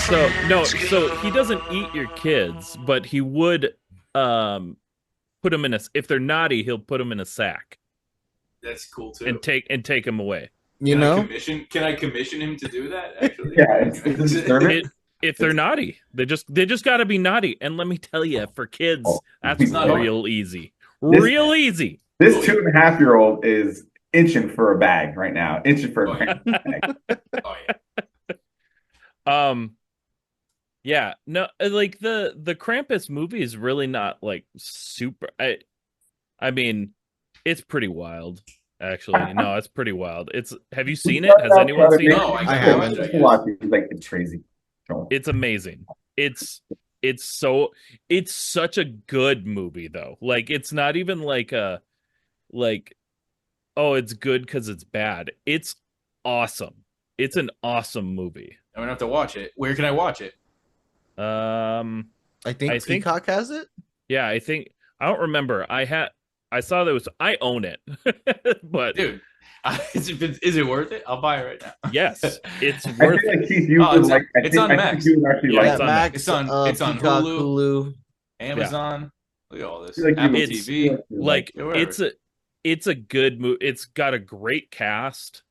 So no, so he doesn't eat your kids, but he would put them in a if they're naughty, he'll put them in a sack That's cool and too. take them away. You know, Can I commission him to do that? Actually, Yeah, it's a service. If they're naughty, they just got to be naughty. And let me tell you, for kids, that's It's not hard. real easy, real easy. This 2.5-year-old is inching for a bag right now. Inching for a Oh, yeah. bag. Oh yeah. Yeah, no, like the Krampus movie is really not like super. I mean, it's pretty wild. Actually, no, it's pretty wild. Have you seen it? Has anyone seen it? No, I haven't. It's like it's crazy. It's amazing. It's such a good movie though. Like it's not even like oh, it's good because it's bad. It's awesome. It's an awesome movie. I'm gonna have to watch it. Where can I watch it? I think Peacock has it. Yeah, I don't remember. I saw there was. I own it, but Dude, is it worth it? I'll buy it right now. yes, it's I worth feel it. like Keith, you Oh, would like. it's on Max. You would actually Yeah, like it's on Max. It's on Peacock, Hulu. Amazon. Look at all this. Like Apple it's- TV. Like Yeah, whatever. it's a good movie. It's got a great cast.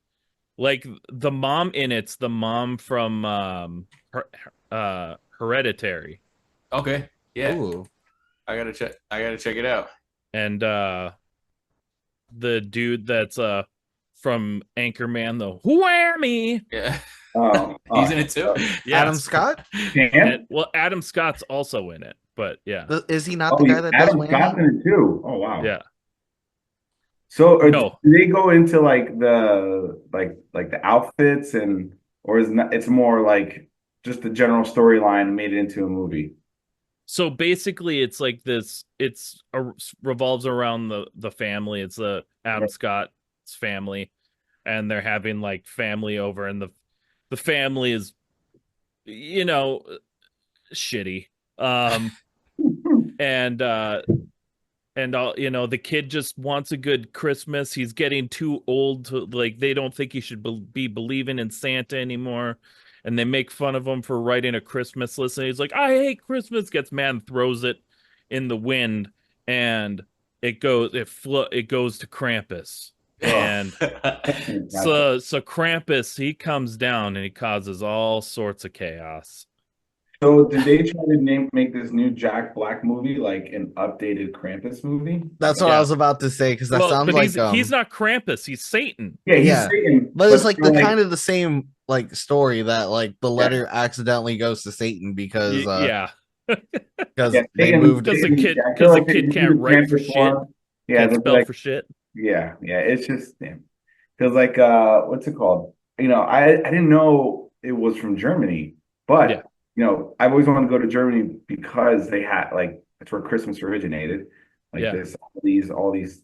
Like the mom in it's the mom from Hereditary, Okay. Yeah. Ooh. I gotta check it out. and the dude that's from Anchorman, the whammy. Yeah. Oh, He's in it too. Yes. Adam Scott. Damn. Well, Adam Scott's also in it, but yeah, Is he not the guy that does Adam Whammy? Scott's in it too. Oh wow. yeah. So No. do they go into like the outfits or is not, it's more like just the general storyline made it into a movie? So basically, it's like this. Revolves around the family. It's the Adam Right. Scott's family, and they're having like family over, and the family is, shitty. And all, the kid just wants a good Christmas. He's getting too old to like. They don't think he should be believing in Santa anymore. And they make fun of him for writing a Christmas list. And he's like, I hate Christmas, gets mad and throws it in the wind. And it goes to Krampus. And so Krampus, he comes down and he causes all sorts of chaos. So did they try to make this new Jack Black movie like an updated Krampus movie? That's what I was about to say because that sounds but like he's not Krampus, he's Satan. Yeah, he's Yeah. Satan, but it's like the like, kind of the same like story that like the letter accidentally goes to Satan because yeah. because Yeah, they Satan- moved Because the Satan- kid, I feel because the like they kid did can't the write for Krampus shit. one. Yeah, Can't they're spell like, for shit. yeah. It's just damn. Feels like what's it called? I didn't know it was from Germany, but Yeah. I've always wanted to go to Germany because they had like that's where Christmas originated. Like Yeah. there's all these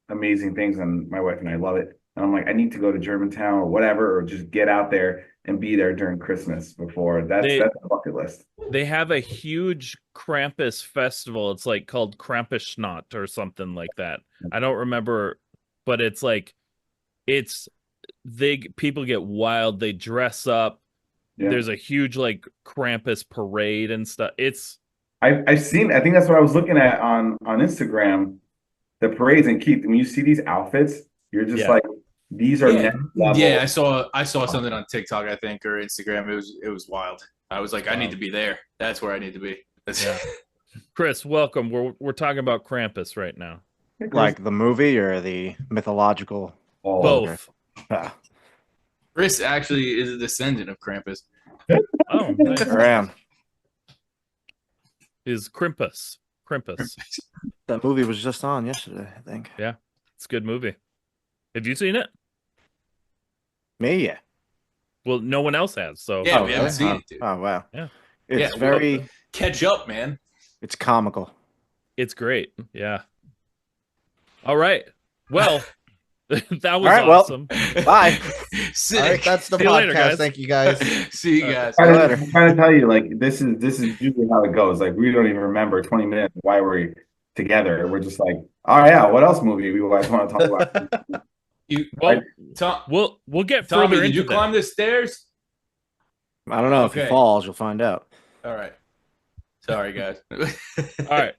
amazing things, and my wife and I love it. And I'm like, I need to go to Germantown or whatever, or just get out there and be there during Christmas before. That's a bucket list. They have a huge Krampus festival. It's like called Krampusnacht or something like that. I don't remember, but it's like people get wild. They dress up. Yeah. There's a huge like Krampus parade and stuff. I've seen. I think that's what I was looking at on Instagram. The parades, and Keith, when you see these outfits, you're just Yeah. like, these are Yeah. next level. Yeah, I saw something on TikTok, I think, or Instagram. It was wild. I was like, I need to be there. That's where I need to be. Yeah. Chris, welcome. We're talking about Krampus right now. Like the movie or the mythological? Both. Ah, Chris actually is a descendant of Krampus. Oh, nice. I am. Is Krampus. That movie was just on yesterday, I think. It's a good movie. Have you seen it? Me, yeah. Well, no one else has. So Yeah, Oh, we haven't really? seen it, dude. Oh, wow. Yeah. It's Yeah, very, Catch up, man. it's comical. it's great. Yeah. All right. Well, that was All right, well, awesome. Bye. Sick. All right, that's the See you podcast. later, guys. Thank you guys. See you guys. I'm trying to tell you, like, this is usually how it goes. Like, we don't even remember 20 minutes why we're together. We're just like, oh yeah, what else movie we guys want to talk about? You, Well, Tom, we'll get Tommy, further did into you that. climb the stairs? I don't know if he Okay. falls. You'll find out. All right. Sorry, guys. All right.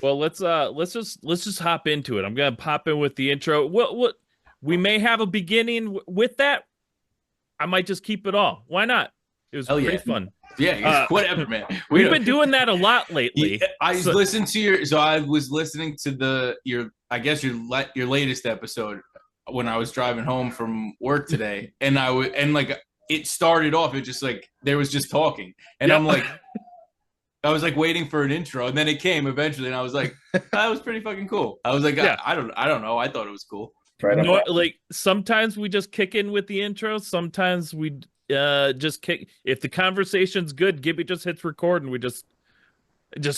Well, let's just hop into it. I'm gonna pop in with the intro. What we may have a beginning with that. I might just keep it all. Why not? It was Hell pretty yeah. fun. Yeah, whatever, man. We've been doing that a lot lately. I listened to your. So I was listening to your latest episode when I was driving home from work today, and like it started off. It just like there was just talking, and Yep. I'm like, I was like waiting for an intro, and then it came eventually, and I was like, that was pretty fucking cool. I was like, Yeah. I don't know. I thought it was cool. Right up. No, like sometimes we just kick in with the intro. Sometimes we just kick. If the conversation's good, Gibby just hits record and we just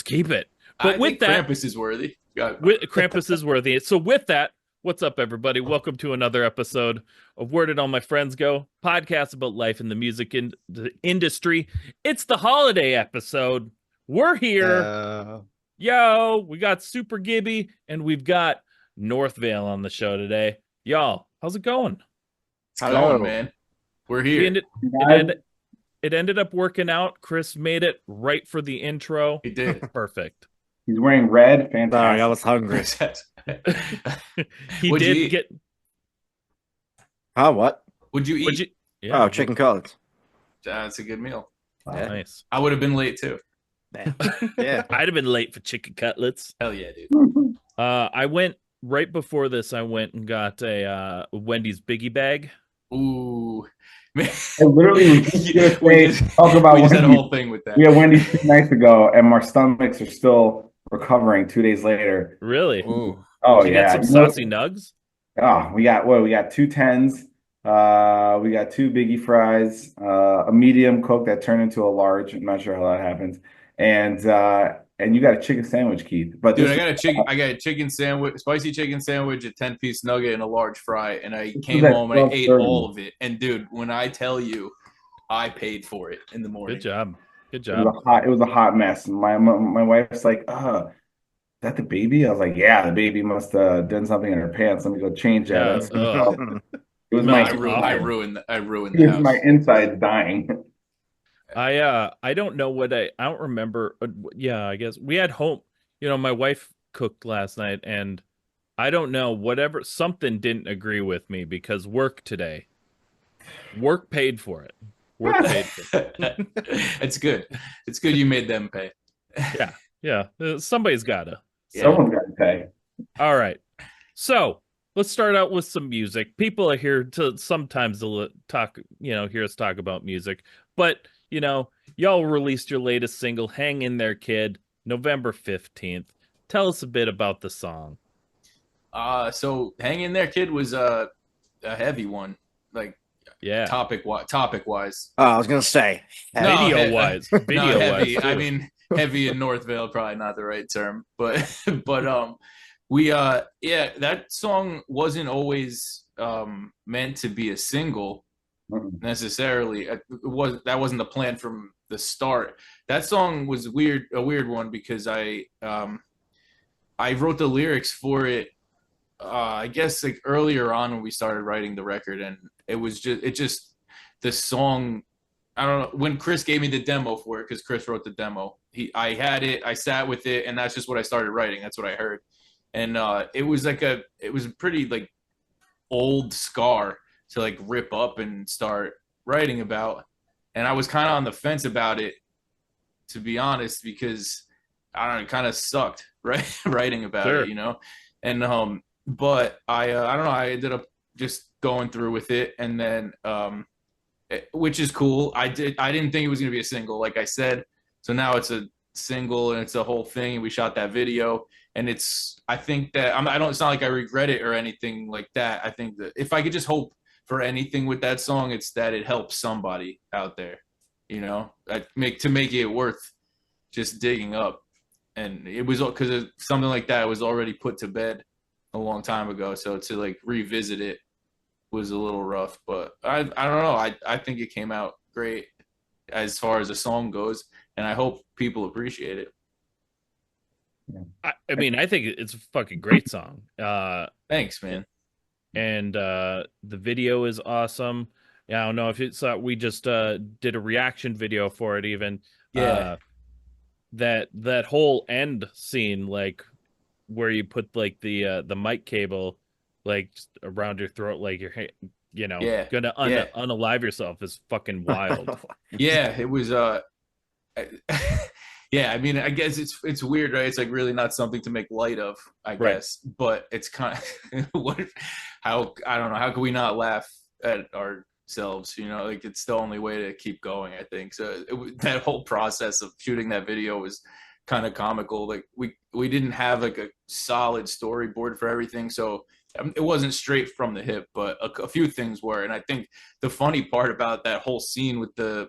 keep it. But I with think that, Krampus is worthy. Krampus is worthy. So with that, what's up, everybody? Welcome to another episode of Where Did All My Friends Go? Podcast about life in the music industry. It's the holiday episode. We're here. Yo, we got Super Gibby and we've got Northvale on the show today. Y'all, how's it going? It's going, man. We're here. It ended up working out. Chris made it right for the intro. He did. Perfect. He's wearing red. Fantastic. Sorry, I was hungry. He What'd you did eat? get. Huh? What? Would you eat? Would you? Yeah. Oh, chicken cutlets. That's a good meal. Yeah. Nice. I would have been late too. Yeah. I'd have been late for chicken cutlets. Hell yeah, dude. I went right before this. I went and got a Wendy's biggie bag. Ooh, man. I literally was just gonna say, talk about we just had a Wendy's. whole thing with that. We had Wendy's 2 nights ago, and our stomachs are still recovering 2 days later. Really? Ooh. Oh Did you yeah, get some saucy nugs? Oh, we got 2 tens. We got 2 biggie fries, a medium Coke that turned into a large. I'm not sure how that happens. And you got a chicken sandwich, Keith. But Dude, this I got a chicken sandwich, spicy chicken sandwich, a 10-piece nugget, and a large fry. And I This came was at home and I ate 12:30. all of it. And dude, when I tell you, I paid for it in the morning. Good job. Good it was job. it was a hot mess. My wife's like, is that the baby? I was like, yeah, the baby must have done something in her pants. Let me go change that. Yeah, That's- ugh. it was No, my it's I awful. ruined it the was my house. insides dying. I don't know I don't remember. Yeah, I guess we had home. You know, my wife cooked last night, and I don't know, whatever, something didn't agree with me because work today. Work paid for it. Work paid for it. It's good. It's good you made them pay. Yeah, somebody's gotta. So, Someone's got to pay. all right. So let's start out with some music. People are here to sometimes talk, hear us talk about music, but y'all released your latest single, "Hang in There, Kid," November 15th. Tell us a bit about the song. So Hang in There, Kid was a heavy one, like Yeah. topic wise. Oh, I was gonna say. No, Video wise. Video heavy. wise. I mean, heavy in Northvale, probably not the right term, but we that song wasn't always meant to be a single necessarily. That wasn't the plan from the start. That song was a weird one because I wrote the lyrics for it. I guess like earlier on when we started writing the record, and it just the song. I don't know, when Chris gave me the demo for it, because Chris wrote the demo. I had it, I sat with it, and that's just what I started writing. That's what I heard, and it was a pretty like old scar to like rip up and start writing about, and I was kind of on the fence about it, to be honest, because I don't know, it kind of sucked, right? Writing about Sure. it, and but I don't know, I ended up just going through with it, and then which is cool. I didn't think it was gonna be a single, like I said. So now it's a single and it's a whole thing. And we shot that video, and I think that it's not like I regret it or anything like that. I think that if I could just hope for anything with that song, it's that it helps somebody out there, to make it worth just digging up. And it was because something like that was already put to bed a long time ago. So to like revisit it was a little rough, but I don't know. I think it came out great as far as the song goes, and I hope people appreciate it. I mean, I think it's a fucking great song. Thanks, man. And the video is awesome. Yeah, I don't know if it's we just did a reaction video for it even. Yeah, That whole end scene, like where you put like the mic cable like just around your throat, like you're yeah, gonna yeah, unalive yourself, is fucking wild. yeah. It was yeah. I mean, I guess it's weird, right? It's like really not something to make light of, I Right. guess. But it's kind of what? How I don't know. How can we not laugh at ourselves? You know, like it's the only way to keep going. I think so. That whole process of shooting that video was kind of comical. Like we didn't have like a solid storyboard for everything, so it wasn't straight from the hip. But a few things were, and I think the funny part about that whole scene with the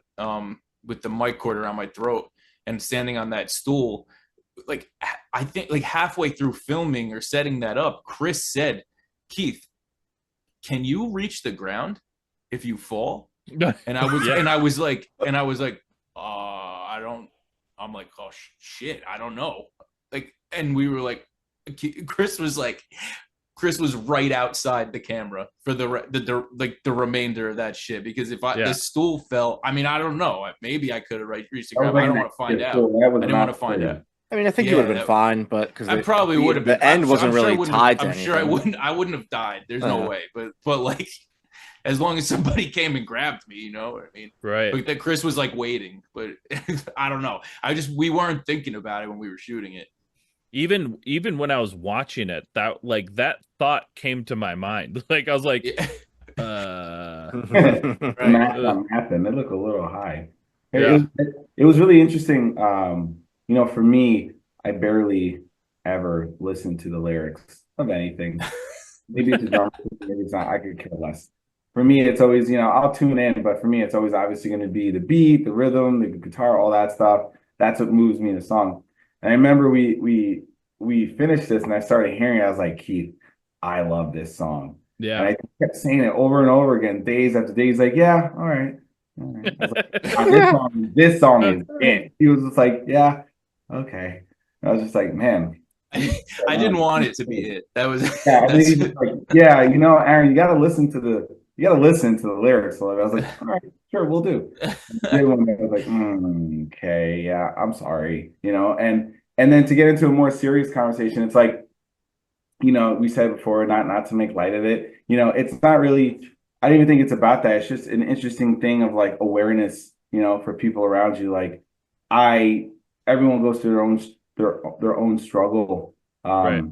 mic cord around my throat and standing on that stool, like I think like halfway through filming or setting that up, Chris said, "Keith, can you reach the ground if you fall?" And Yeah. I was like, I don't. I'm like, oh shit, I don't know. Like, and we were like, Chris was like, Chris was right outside the camera for the remainder of that shit, because if the Yeah. stool fell, I mean, I don't know, maybe I could have reached the That was ground. I like don't an want to find active out. pool. That was I didn't want not to find out. I mean, I think you would Yeah, have been fine, but because I probably would have been. the end wasn't I'm sure really tied to I'm sure anything. I wouldn't have died. There's no Yeah. way. But like, as long as somebody came and grabbed me, you know what I mean? Right. But that Chris was like waiting, but I don't know. We weren't thinking about it when we were shooting it. Even when I was watching it, that thought came to my mind. Like I was like, Yeah. The Right. math on math, and they look a little high. Yeah. It was really interesting. For me, I barely ever listen to the lyrics of anything. Maybe it's a drama, maybe it's not. I could care less. For me, it's always, I'll tune in, but for me, it's always obviously going to be the beat, the rhythm, the guitar, all that stuff. That's what moves me in the song. And I remember we finished this, and I started hearing it. I was like, Keith, I love this song. And Yeah. I kept saying it over and over again, days after days. Like, yeah, all right, all right. I was like, "Ah, this song is it." He was just like, yeah, okay. I was just like, man. I didn't want it to be it. That was Yeah, I think that's he's just like, yeah, Aaron, you gotta listen to the lyrics. So I was like, all right, sure, we'll do. The other one, I was like, okay, yeah, I'm sorry, and then to get into a more serious conversation, it's like, we said before, not to make light of it, it's not really, I don't even think it's about that. It's just an interesting thing of like awareness, for people around you. Like I everyone goes through their own struggle. Right.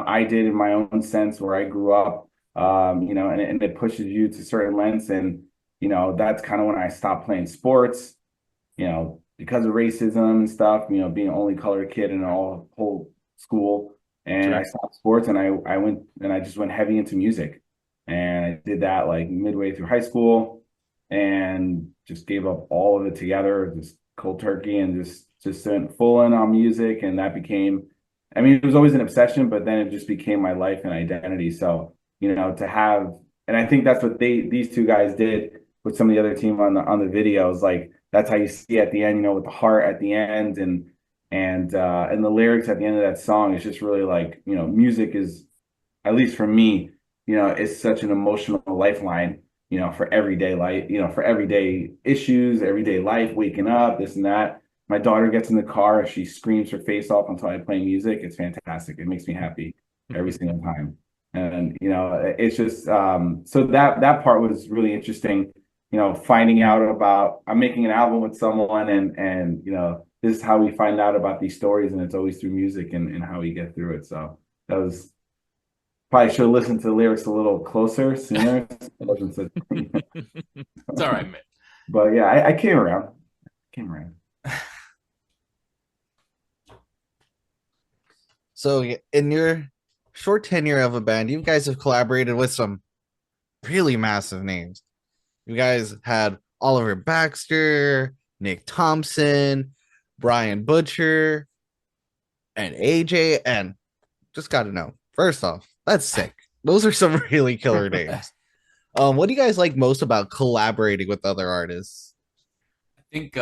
I did in my own sense where I grew up, and it pushes you to certain lengths. And, that's kind of when I stopped playing sports, because of racism and stuff, being the only colored kid in all whole school. And I Sure. stopped sports, and I went and I just went heavy into music. And I did that like midway through high school and just gave up all of it together, just cold turkey, and just went full in on music. And that became, I mean, it was always an obsession, but then it just became my life and identity. So, to have, and I think that's what these two guys did with some of the other team on the videos. Like that's how you see at the end, with the heart at the end, and the lyrics at the end of that song is just really like, music is, at least for me, is such an emotional lifeline, for everyday life, for everyday issues, everyday life, waking up, this and that. My daughter gets in the car and she screams her face off until I play music. It's fantastic. It makes me happy every single time. And, it's just, so that part was really interesting, finding out about, I'm making an album with someone, and, this is how we find out about these stories, and it's always through music and how we get through it. So that was, probably should have listened to the lyrics a little closer sooner. It wasn't such, it's all right, man. but yeah, I came around. Came around. So in your short tenure of a band, you guys have collaborated with some really massive names. You guys had Oliver Baxter, Nick Thompson, Brian Butcher, and AJ. And just got to know, first off, that's sick. Those are some really killer names. What do you guys like most about collaborating with other artists? I think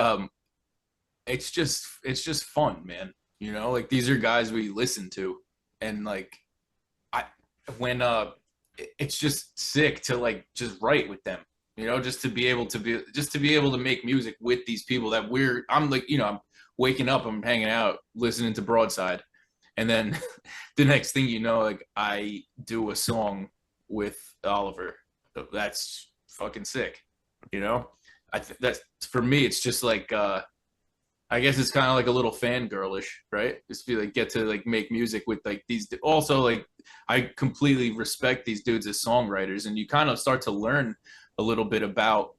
it's just fun, man. Like these are guys we listen to, and like I when it's just sick to like just write with them. you know, just to be able to make music with these people that I'm like, you know, I'm waking up, I'm hanging out, listening to Broadside. And then the next thing you know, like I do a song with Oliver. That's fucking sick, you know? That's for me, it's just like, I guess it's kind of like a little fangirlish, right? Just feel like get to like make music with like these. Also, like I completely respect these dudes as songwriters, and you kind of start to learn a little bit about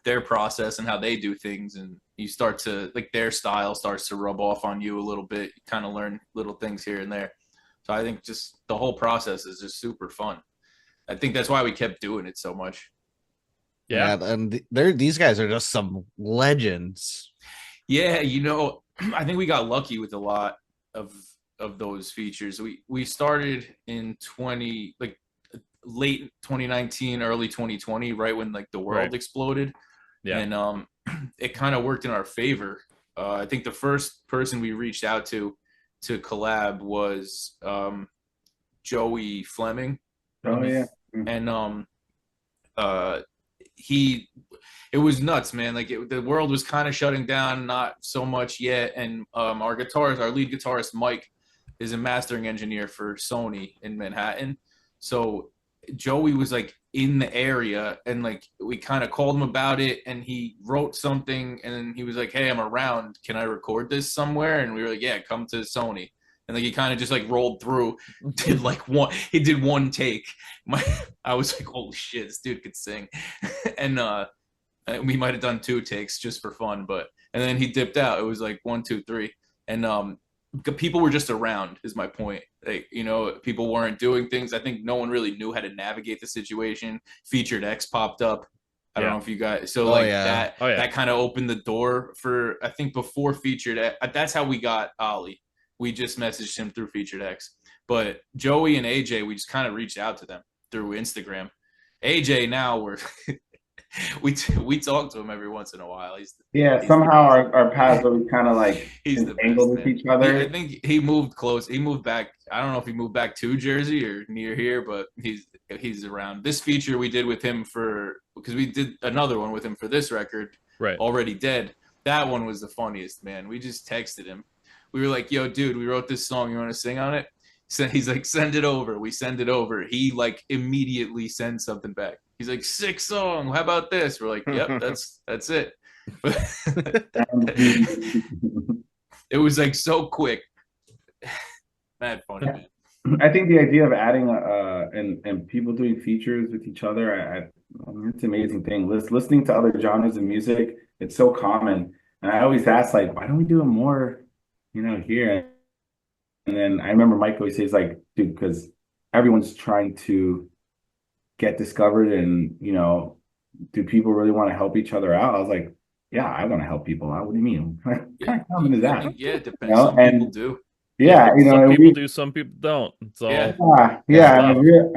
their process and how they do things, and you start to like their style starts to rub off on you a little bit. You kind of learn little things here and there. So I think just the whole process is just super fun. I think that's why we kept doing it so much. Yeah. And these guys are just some legends. Yeah, you know, I think we got lucky with a lot of those features. We started in late 2019, early 2020, right when like the world exploded. Yeah. And it kind of worked in our favor. I think the first person we reached out to collab was Joey Fleming. Oh yeah. And it was nuts, man. Like the world was kind of shutting down, not so much yet. And our lead guitarist Mike, is a mastering engineer for Sony in Manhattan. So Joey was like in the area, and like we kind of called him about it, and he wrote something, and then he was like, "Hey, I'm around. Can I record this somewhere?" And we were like, "Yeah, come to Sony." And like he kind of just like rolled through, did one take. I was like, "Holy shit, this dude could sing," and we might have done 2 takes just for fun, and then he dipped out. It was like 1, 2, 3, and people were just around. Is my point. Like, you know, people weren't doing things. I think no one really knew how to navigate the situation. Featured X popped up. I don't know if you guys. So that kind of opened the door for. I think before Featured X, that's how we got Ollie. We just messaged him through Featured X. But Joey and AJ, we just kind of reached out to them through Instagram. AJ now we talk to him every once in a while. He's somehow our paths are kind of like he's the entangled with each other. I think he moved close. He moved back. I don't know if he moved back to Jersey or near here, but he's around. This feature we did with him because we did another one with him for this record, right? Already Dead. That one was the funniest, man. We just texted him. We were like, "Yo, dude, we wrote this song. You want to sing on it?" So he's like, "Send it over." We send it over. He like immediately sends something back. He's like, "Sick song. How about this?" We're like, "Yep, that's it." It was like so quick. Mad funny. Yeah. I think the idea of adding and people doing features with each other, it's an amazing thing. Listening to other genres of music, it's so common. And I always ask, like, why don't we do it more, you know, here? And then I remember Mike always says, like, dude, because everyone's trying to get discovered, and, you know, do people really want to help each other out? I was like, yeah, I want to help people out. What do you mean? What kind of comment is that? Yeah, it depends. You know? Some people do. Yeah, you know, some people do, some people don't. So yeah.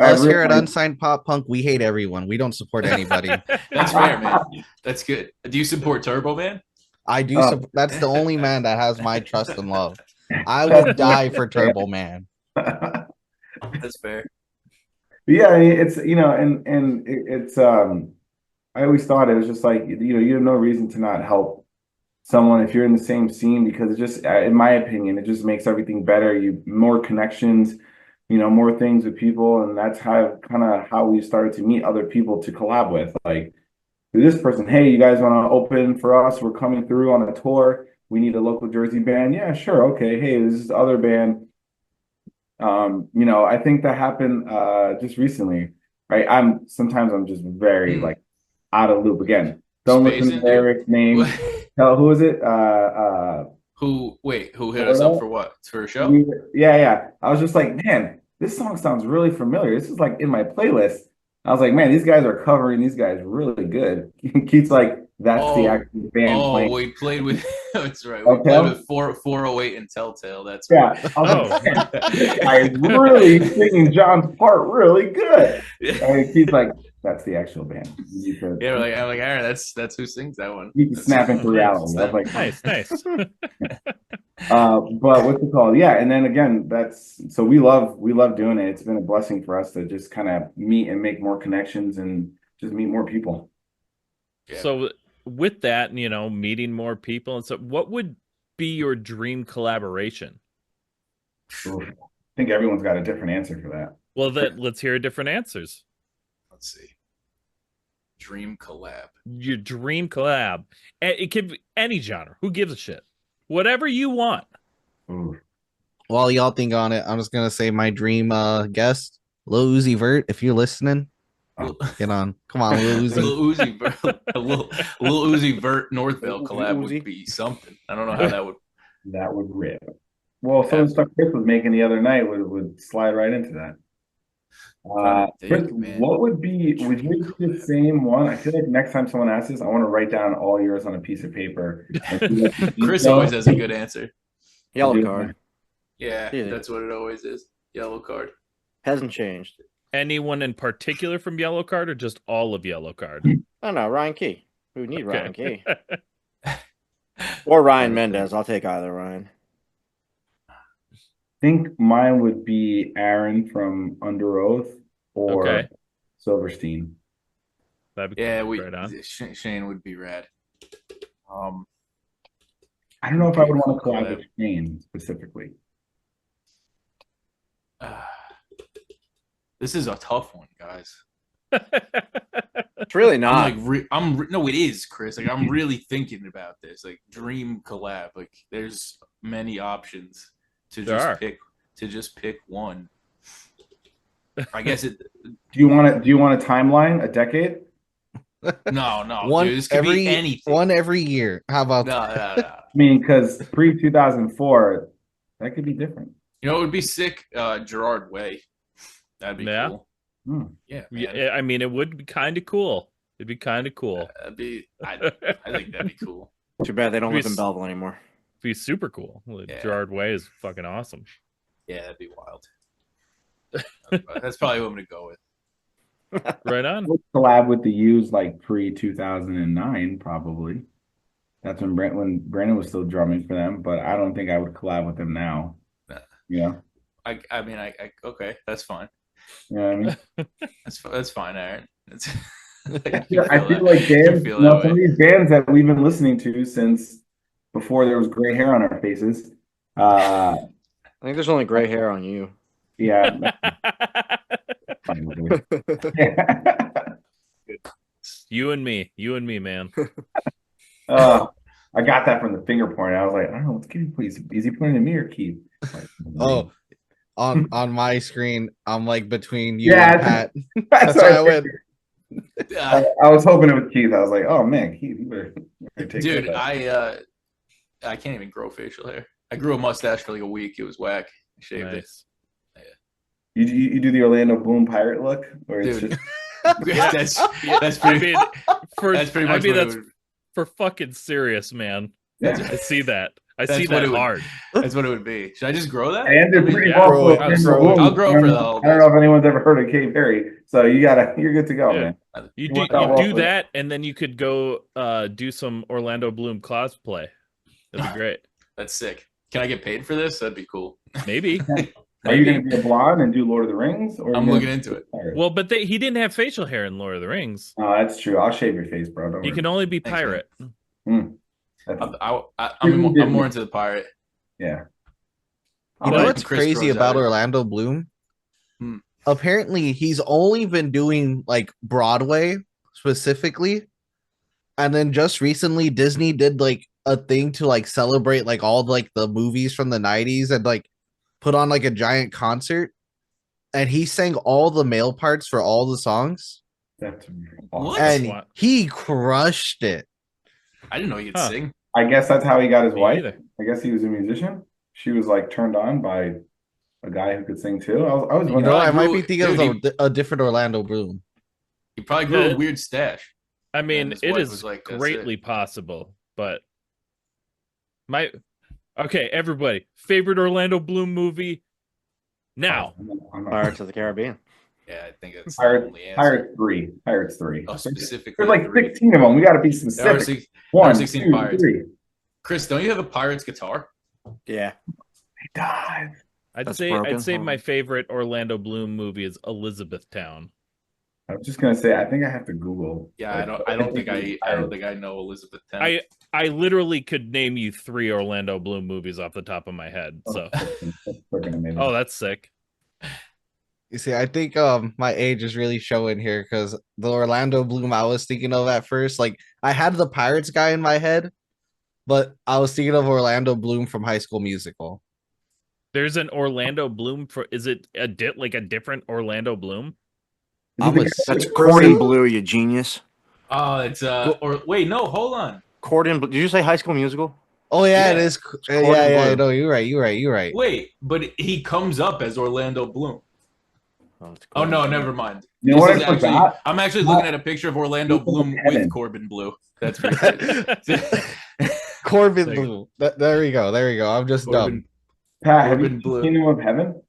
Us here at Unsigned Pop Punk, we hate everyone. We don't support anybody. That's fair, man. That's good. Do you support Turbo Man? I do. That's the only man that has my trust and love. I would die for Turbo Man. That's fair. Yeah, it's, you know, and it's I always thought it was just like, you know, you have no reason to not help someone if you're in the same scene, because it just, in my opinion, it just makes everything better. You more connections, you know, more things with people, and that's how we started to meet other people to collab with. Like this person, hey, you guys want to open for us? We're coming through on a tour. We need a local Jersey band. Yeah, sure, okay. Hey, this is the other band. You know, I think that happened just recently, right? Sometimes I'm just very like out of loop again. Don't listen to Eric's name. Tell who is it? Who hit us up for what? For a show? Yeah. I was just like, man, this song sounds really familiar. This is like in my playlist. I was like, man, these guys are covering these guys really good. Keith's like, that's the actual band playing. Oh, we played with that's right. We played with 408 and Telltale. That's right. Yeah. I was like, man, this guy is really singing John's part really good. And Keith's like, that's the actual band. I'm like, Aaron, that's who sings that one. You can snap into reality. I was like, nice. But what's it called? Yeah, and then again, so we love doing it. It's been a blessing for us to just kind of meet and make more connections and just meet more people. Yeah. So with that, meeting more people and so, what would be your dream collaboration? Oof. I think everyone's got a different answer for that. Well, let's hear different answers. Let's see. Dream collab. Your dream collab. It could be any genre. Who gives a shit? Whatever you want. Oof. While y'all think on it, I'm just gonna say my dream guest, Lil Uzi Vert. If you're listening, get on. Come on, Lil Uzi. Lil Uzi Vert, a little Uzi Vert Northvale collab Uzi. would be something. I don't know how that would. That would rip. Well, some of the stuff Chris was making the other night would slide right into that. Chris, what would you do the same one? I feel like next time someone asks this, I want to write down all yours on a piece of paper. Chris always has a good answer. Yellow card. Yeah, that's what it always is. Yellow card. Hasn't changed. Anyone in particular from Yellow Card or just all of Yellow Card? Oh no, Ryan Key. We need Ryan Key. Or Ryan Mendez. I'll take either Ryan. I think mine would be Aaron from Under Oath or Silverstein. That'd be right on. Shane would be rad. I don't know if I would want to collab with Shane specifically. This is a tough one, guys. It's really not. No, it is, Chris. Like I'm really thinking about this. Like dream collab. Like there's many options to just pick one. I guess it. Do you want a timeline? A decade? No. One Dude, this could be anything. One every year. How about no. I mean, because pre-2004, that could be different. It would be sick. Gerard Way. That'd be cool. Yeah, man. I mean, it would be kind of cool. It'd be kind of cool. I think that'd be cool. Too bad they don't live in Belleville anymore. It'd be super cool. Gerard Way is fucking awesome. Yeah, that'd be wild. That's probably what I'm gonna go with. Right on. We'll collab with the U's like pre-2009, probably. That's when Brandon was still drumming for them, but I don't think I would collab with them now. Yeah. I mean, okay, that's fine. You know what I mean? That's fine, Aaron. I feel like bands, some of these bands that we've been listening to since before there was gray hair on our faces. I think there's only gray hair on you. Yeah. You and me, man. I got that from the finger point. I was like, I don't know what's Keith. Is he pointing at me or Keith? Like, on my screen, I'm like between you and Pat. That's why I went. I was hoping it was Keith. I was like, oh man, Keith, you better take dude. I can't even grow facial hair. I grew a mustache for like a week. It was whack. I shaved it. Yeah. You do the Orlando Bloom pirate look, or it's dude, just that's pretty. That's pretty much. That's for fucking serious, man. Yeah. I see that. I see that hard. That's what it would be. Should I just grow that? And they're pretty I'll grow it for the whole. I don't know if anyone's ever heard of Kate Perry, so you're good to go, man. You do that, and then you could go do some Orlando Bloom cosplay. That'd be great. That's sick. Can I get paid for this? That'd be cool. Maybe. Are you going to be a blonde and do Lord of the Rings? Or I'm looking into it. Well, but he didn't have facial hair in Lord of the Rings. Oh, that's true. I'll shave your face, bro. Don't you worry. Can only be pirate. I'm more into the pirate. Yeah. You know what's crazy about Orlando Bloom? Apparently, he's only been doing like Broadway specifically, and then just recently Disney did like a thing to like celebrate like all like the movies from the 90s and like put on like a giant concert, and he sang all the male parts for all the songs. That's awesome. And he crushed it. I didn't know he could sing. I guess that's how he got his wife. Either. I guess he was a musician. She was like turned on by a guy who could sing too. I was wondering. I might be thinking of a different Orlando Bloom. He probably grew a weird stash. I mean, it is greatly possible, but everybody, favorite Orlando Bloom movie now? Pirates of the Caribbean. Yeah, I think that's the only answer. Pirates 3. Oh, specifically. There's like 16 of them. We got to be specific. There are 16 pirates. 3. Chris, don't you have a pirate's guitar? Yeah. He died. I'd say my favorite Orlando Bloom movie is Elizabethtown. I was just gonna say, I think I have to Google. Yeah, Like, I don't think I know Elizabeth Town. I literally could name you 3 Orlando Bloom movies off the top of my head. So, that's freaking amazing. oh, that's sick. You see, I think my age is really showing here because the Orlando Bloom I was thinking of at first, like I had the Pirates guy in my head, but I was thinking of Orlando Bloom from High School Musical. There's an Orlando Bloom for. Is it like a different Orlando Bloom? That's Gordon Blue, you genius. Oh, it's or wait, no, hold on. Gordon, did you say High School Musical? Oh yeah, Yeah. it is. Gordon Yeah. Blue. No, you're right. Wait, but he comes up as Orlando Bloom. Oh no, never mind. You know what I forgot? I'm actually looking at a picture of Orlando Bloom with Corbin Blue. That's pretty good. Corbin Blue. There we go. I'm just dumb. Pat, have you seen Kingdom of Heaven?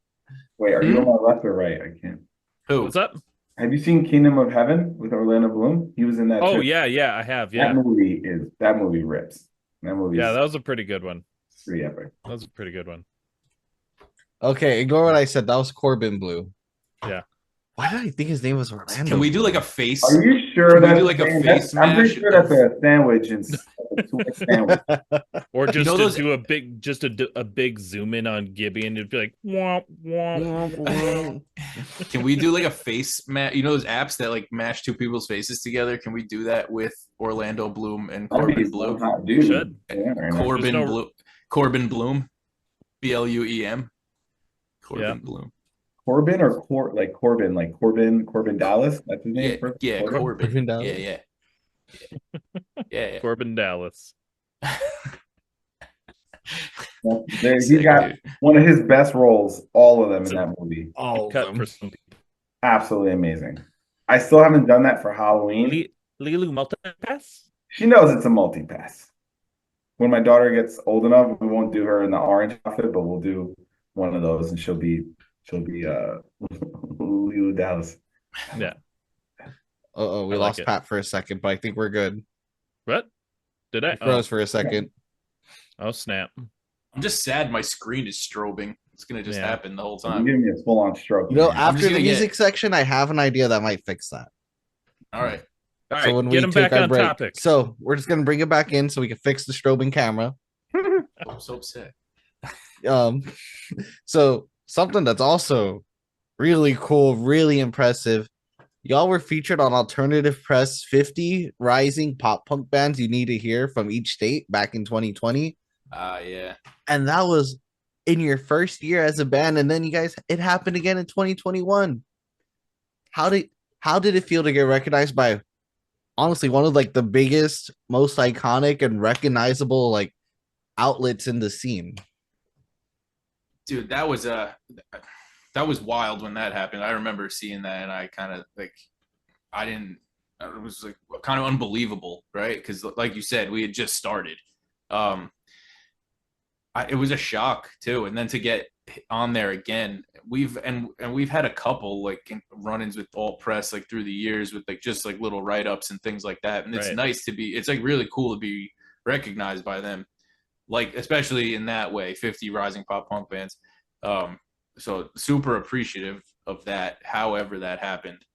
Wait, are you on my left or right? I can't. Who? What's up? Have you seen Kingdom of Heaven with Orlando Bloom? He was in that. Oh too. yeah, I have. Yeah, that movie rips. That movie. Yeah, that was a pretty good one. Pretty epic. That was a pretty good one. Okay, ignore what I said. That was Corbin Blue. Yeah. Why did I think his name was Orlando? Can we do like a face? Are you sure that do like a face I'm pretty sure that's a sandwich and sandwich. Or just do a big zoom in on Gibby and it'd be like womp womp. Can we do like a face match? You know those apps that like mash 2 people's faces together? Can we do that with Orlando Bloom and Corbin Blue? Dude. Should. Corbin Bloom, BLUEM. Corbin Bloom. Corbin or Corbin Dallas? That's his name. Yeah, Corbin Dallas. Yeah. Corbin Dallas. He got one of his best roles, all of them in that movie. All cut of for them. some people. Absolutely amazing. I still haven't done that for Halloween. Lilu multipass? She knows it's a multi-pass. When my daughter gets old enough, we won't do her in the orange outfit, but we'll do one of those, and she'll be Lulu Dallas. Yeah. We lost Pat for a second, but I think we're good. What? Did I? Froze for a second. Oh snap! I'm just sad my screen is strobing. It's gonna just happen the whole time. You're giving me a full-on stroke. You know, after the music section, I have an idea that might fix that. All right. So when get we him take back our on break, topic. so we're just gonna bring it back in so we can fix the strobing camera. I'm so upset. So something that's also really cool, really impressive. Y'all were featured on Alternative Press 50 rising pop punk bands you need to hear from each state back in 2020. Yeah. And that was in your first year as a band, and then it happened again in 2021. How did it feel to get recognized by honestly one of like the biggest, most iconic and recognizable like outlets in the scene? Dude, that was wild when that happened. I remember seeing that, and I kind of like, it was like kind of unbelievable, right? Because like you said, we had just started. It was a shock too, and then to get on there again, we've had a couple like run-ins with Alt Press like through the years with like just like little write-ups and things like that, and it's nice to be. It's like really cool to be recognized by them, like especially in that way, 50 rising pop punk bands. So super appreciative of that. However that happened.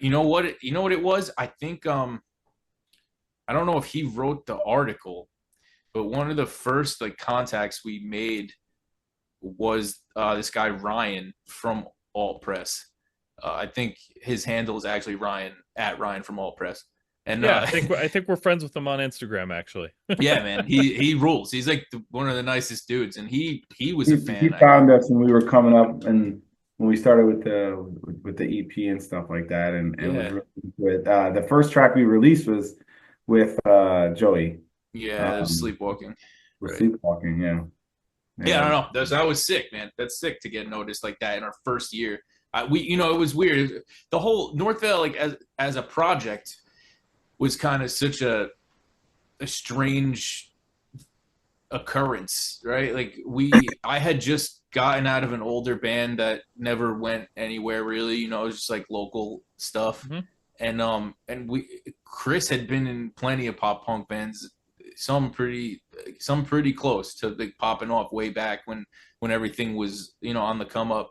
You know what it was? I think I don't know if he wrote the article, but one of the first like contacts we made was this guy Ryan from Alt Press. I think his handle is actually Ryan from Alt Press. And I think we're friends with him on Instagram actually. Yeah, man, he rules. He's like one of the nicest dudes, and he was a fan. He found us when we were coming up, and when we started with the EP and stuff like that, and with the first track we released was with Joey. Yeah, Sleepwalking. Sleepwalking, yeah. Yeah, I don't know. That was sick, man. That's sick to get noticed like that in our first year. It was weird. The whole Northvale, like as a project, was kind of such a strange occurrence, right? Like I had just gotten out of an older band that never went anywhere really. It was just like local stuff. Mm-hmm. And Chris had been in plenty of pop punk bands, some pretty close to like popping off way back when everything was on the come up.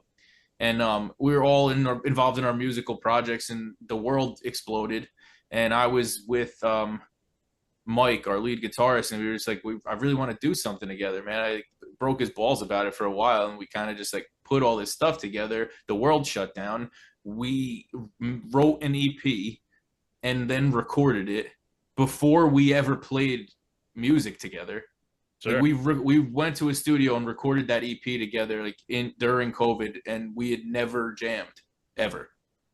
and we were all involved in our musical projects, and the world exploded. And I was with Mike, our lead guitarist, and we were just like, I really want to do something together, man. I broke his balls about it for a while, and we kind of just like put all this stuff together. The world shut down. We wrote an EP and then recorded it before we ever played music together. Sure. Like we went to a studio and recorded that EP together, like during COVID, and we had never jammed ever.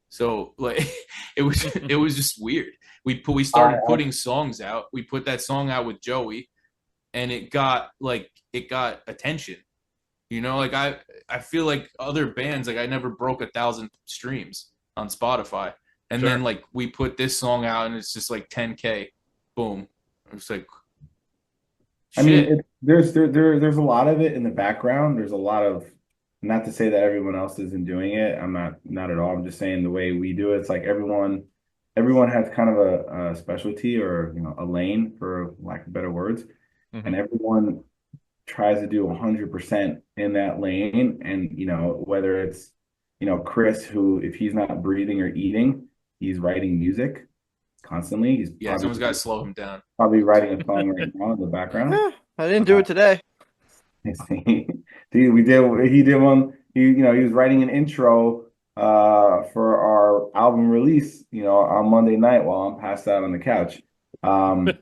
So like it was just weird. We started putting songs out. We put that song out with Joey, and it got attention. You know, like I feel like other bands, like I never broke 1,000 streams on Spotify. And Sure. then like we put this song out and it's just like 10K. Boom. It's like shit. I mean, there's a lot of it in the background. There's a lot of, not to say that everyone else isn't doing it. I'm not at all. I'm just saying the way we do it, it's like everyone has kind of a specialty, or a lane, for lack of better words, and everyone tries to do 100% in that lane. And whether it's Chris, who, if he's not breathing or eating, he's writing music constantly. Someone's got to slow him down. Probably writing a song right now in the background. Yeah, I didn't do it today. Dude, he did one. He was writing an intro for our album release, on Monday night while I'm passed out on the couch. And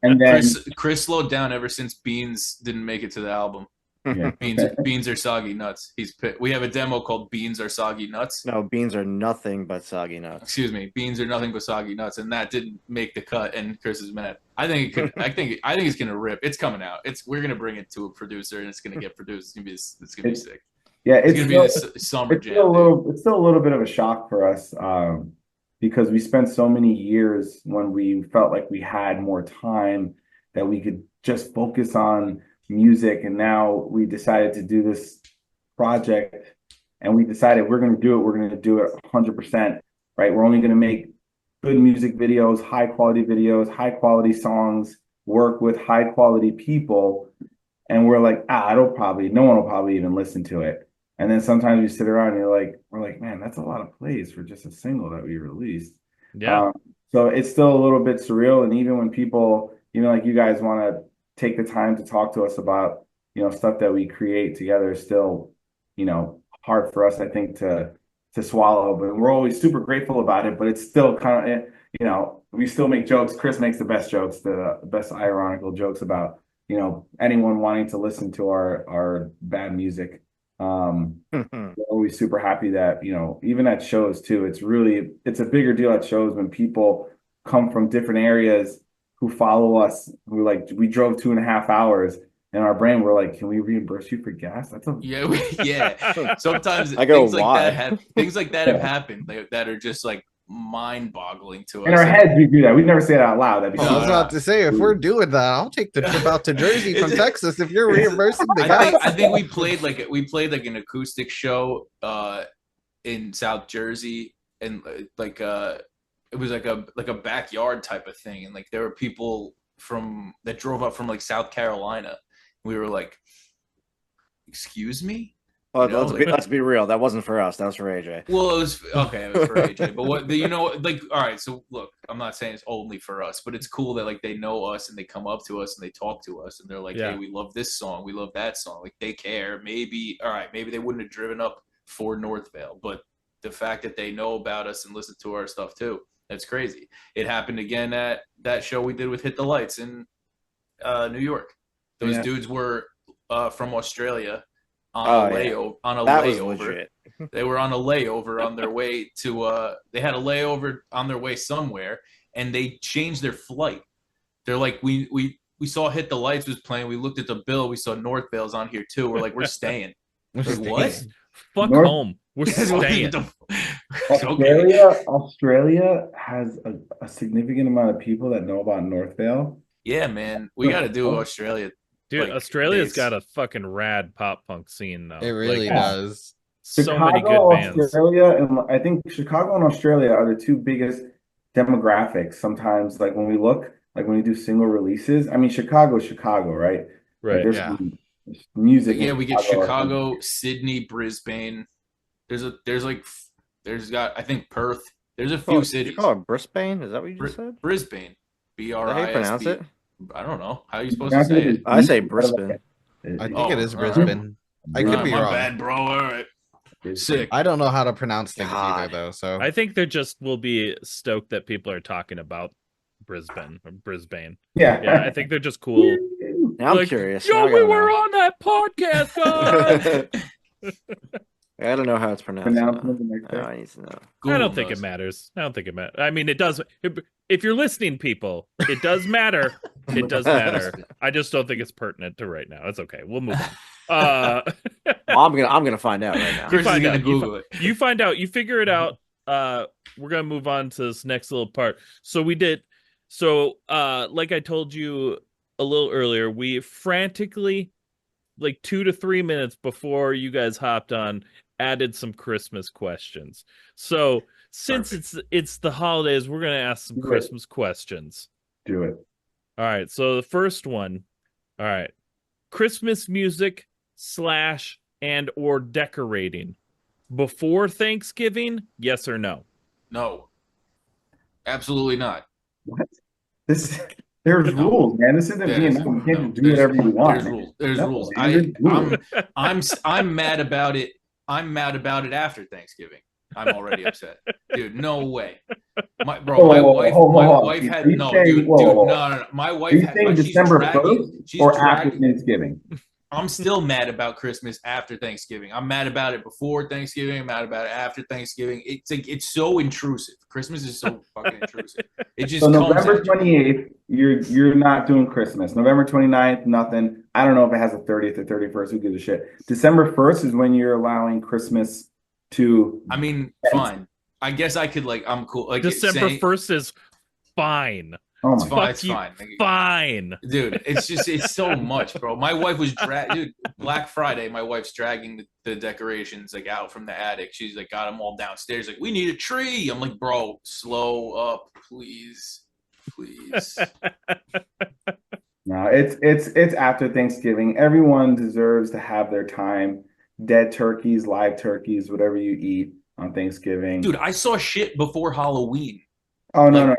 then Chris slowed down ever since Beans didn't make it to the album. Yeah. Beans are soggy nuts. We have a demo called Beans are soggy nuts. No, beans are nothing but soggy nuts. Excuse me, beans are nothing but soggy nuts, and that didn't make the cut. And Chris is mad. I think it could. I think it's gonna rip. It's coming out. We're gonna bring it to a producer, and it's gonna get produced. It's gonna be sick. Yeah, it's gonna be this summer jam. It's still a little bit of a shock for us, because we spent so many years when we felt like we had more time that we could just focus on music, and now we decided to do this project, and we decided we're going to do it 100%, right? We're only going to make good music videos, high quality songs, work with high quality people. And we're like, no one will probably even listen to it. And then sometimes you sit around and we're like, man, that's a lot of plays for just a single that we released. Yeah. So it's still a little bit surreal. And even when people, like you guys want to take the time to talk to us about, stuff that we create together, is still, hard for us, I think, to swallow. But we're always super grateful about it. But it's still kind of, we still make jokes. Chris makes the best jokes, the best ironical jokes about, anyone wanting to listen to our bad music. We're always super happy that, even at shows too, it's a bigger deal at shows when people come from different areas who follow us, we drove 2.5 hours. In our brain, we're like, can we reimburse you for gas? Yeah. Sometimes I go, things like that have happened that are just like mind-boggling to us. In our heads, we do that. We never say it out loud. That'd be I was about to say, if we're doing that, I'll take the trip out to Jersey from Texas if you're reimbursing the gas. I think we played like an acoustic show in South Jersey, and it was like a backyard type of thing, and like there were people that drove up from like South Carolina. We were like, excuse me? Well, let's be real. That wasn't for us. That was for AJ. Well, it was for AJ. But all right. So look, I'm not saying it's only for us, but it's cool that like they know us and they come up to us and they talk to us and they're like, hey, we love this song, we love that song. Like they care. Maybe they wouldn't have driven up for Northvale, but the fact that they know about us and listen to our stuff too, that's crazy. It happened again at that show we did with Hit the Lights in New York. Those dudes were from Australia on a layover. They were on a layover on their way to they had a layover on their way somewhere, and they changed their flight. They're like, we saw Hit the Lights was playing, we looked at the bill, we saw Northvale's on here too, we're like, we're staying. Like, what? Fuck home. We're staying. Australia has a significant amount of people that know about Northvale. Yeah, man. We got to do Australia. Dude, Australia's got a fucking rad pop punk scene, though. It really does. So many good bands. Australia, and I think Chicago and Australia are the two biggest demographics. Sometimes, like when we do single releases. I mean, Chicago's Chicago, right? Right. Like, there's music. Yeah, we get Chicago, Sydney, Brisbane. I think Perth. There's a few cities. You call it Brisbane? Is that what you just said? Brisbane. Is that how you pronounce it? I don't know. How are you supposed to say it? I say Brisbane. I think it is all right. Brisbane. I could be my wrong. bad, bro. All right. Sick. I don't know how to pronounce things either, though. So I think they just will be stoked that people are talking about Brisbane. Yeah. I think they're just cool. Now I'm curious. Yo, we were on that podcast, guys. I don't know how it's pronounced. I need to know. I don't think it matters. I mean, it does. If you're listening, people, it does matter. It does matter. I just don't think it's pertinent to right now. It's okay. We'll move on. I'm gonna find out right now. Chris is gonna Google it. You find out. You figure it out. We're gonna move on to this next little part. So we did. So, like I told you a little earlier, we frantically, like 2 to 3 minutes before you guys hopped on, added some Christmas questions. So since it's the holidays, we're gonna ask some Christmas questions. Do it. All right. So the first one. All right. Christmas music / and or decorating before Thanksgiving? Yes or no? No. Absolutely not. What? There's rules, man. This isn't Vietnam. You can't do whatever you want. There's rules. I'm mad about it. I'm mad about it after Thanksgiving. I'm already upset, dude. No way, my wife had no, dude. No. My wife. Are you saying December 1st or after Thanksgiving? I'm still mad about Christmas after Thanksgiving. I'm mad about it before Thanksgiving. I'm mad about it after Thanksgiving. It's so intrusive. Christmas is so fucking intrusive. It just November 28th, you're not doing Christmas. November 29th, nothing. I don't know if it has a 30th or 31st. Who gives a shit? December 1st is when you're allowing Christmas to. I mean, fine. I guess I could I'm cool. Like December 1st is fine. Oh my it's fine. Fine. Dude, it's so much, bro. My wife was dude, Black Friday, my wife's dragging the decorations out from the attic. She's got them all downstairs. We need a tree. I'm like, bro, slow up, please. No, it's after Thanksgiving. Everyone deserves to have their time. Dead turkeys, live turkeys, whatever you eat on Thanksgiving. Dude, I saw shit before Halloween. Oh no.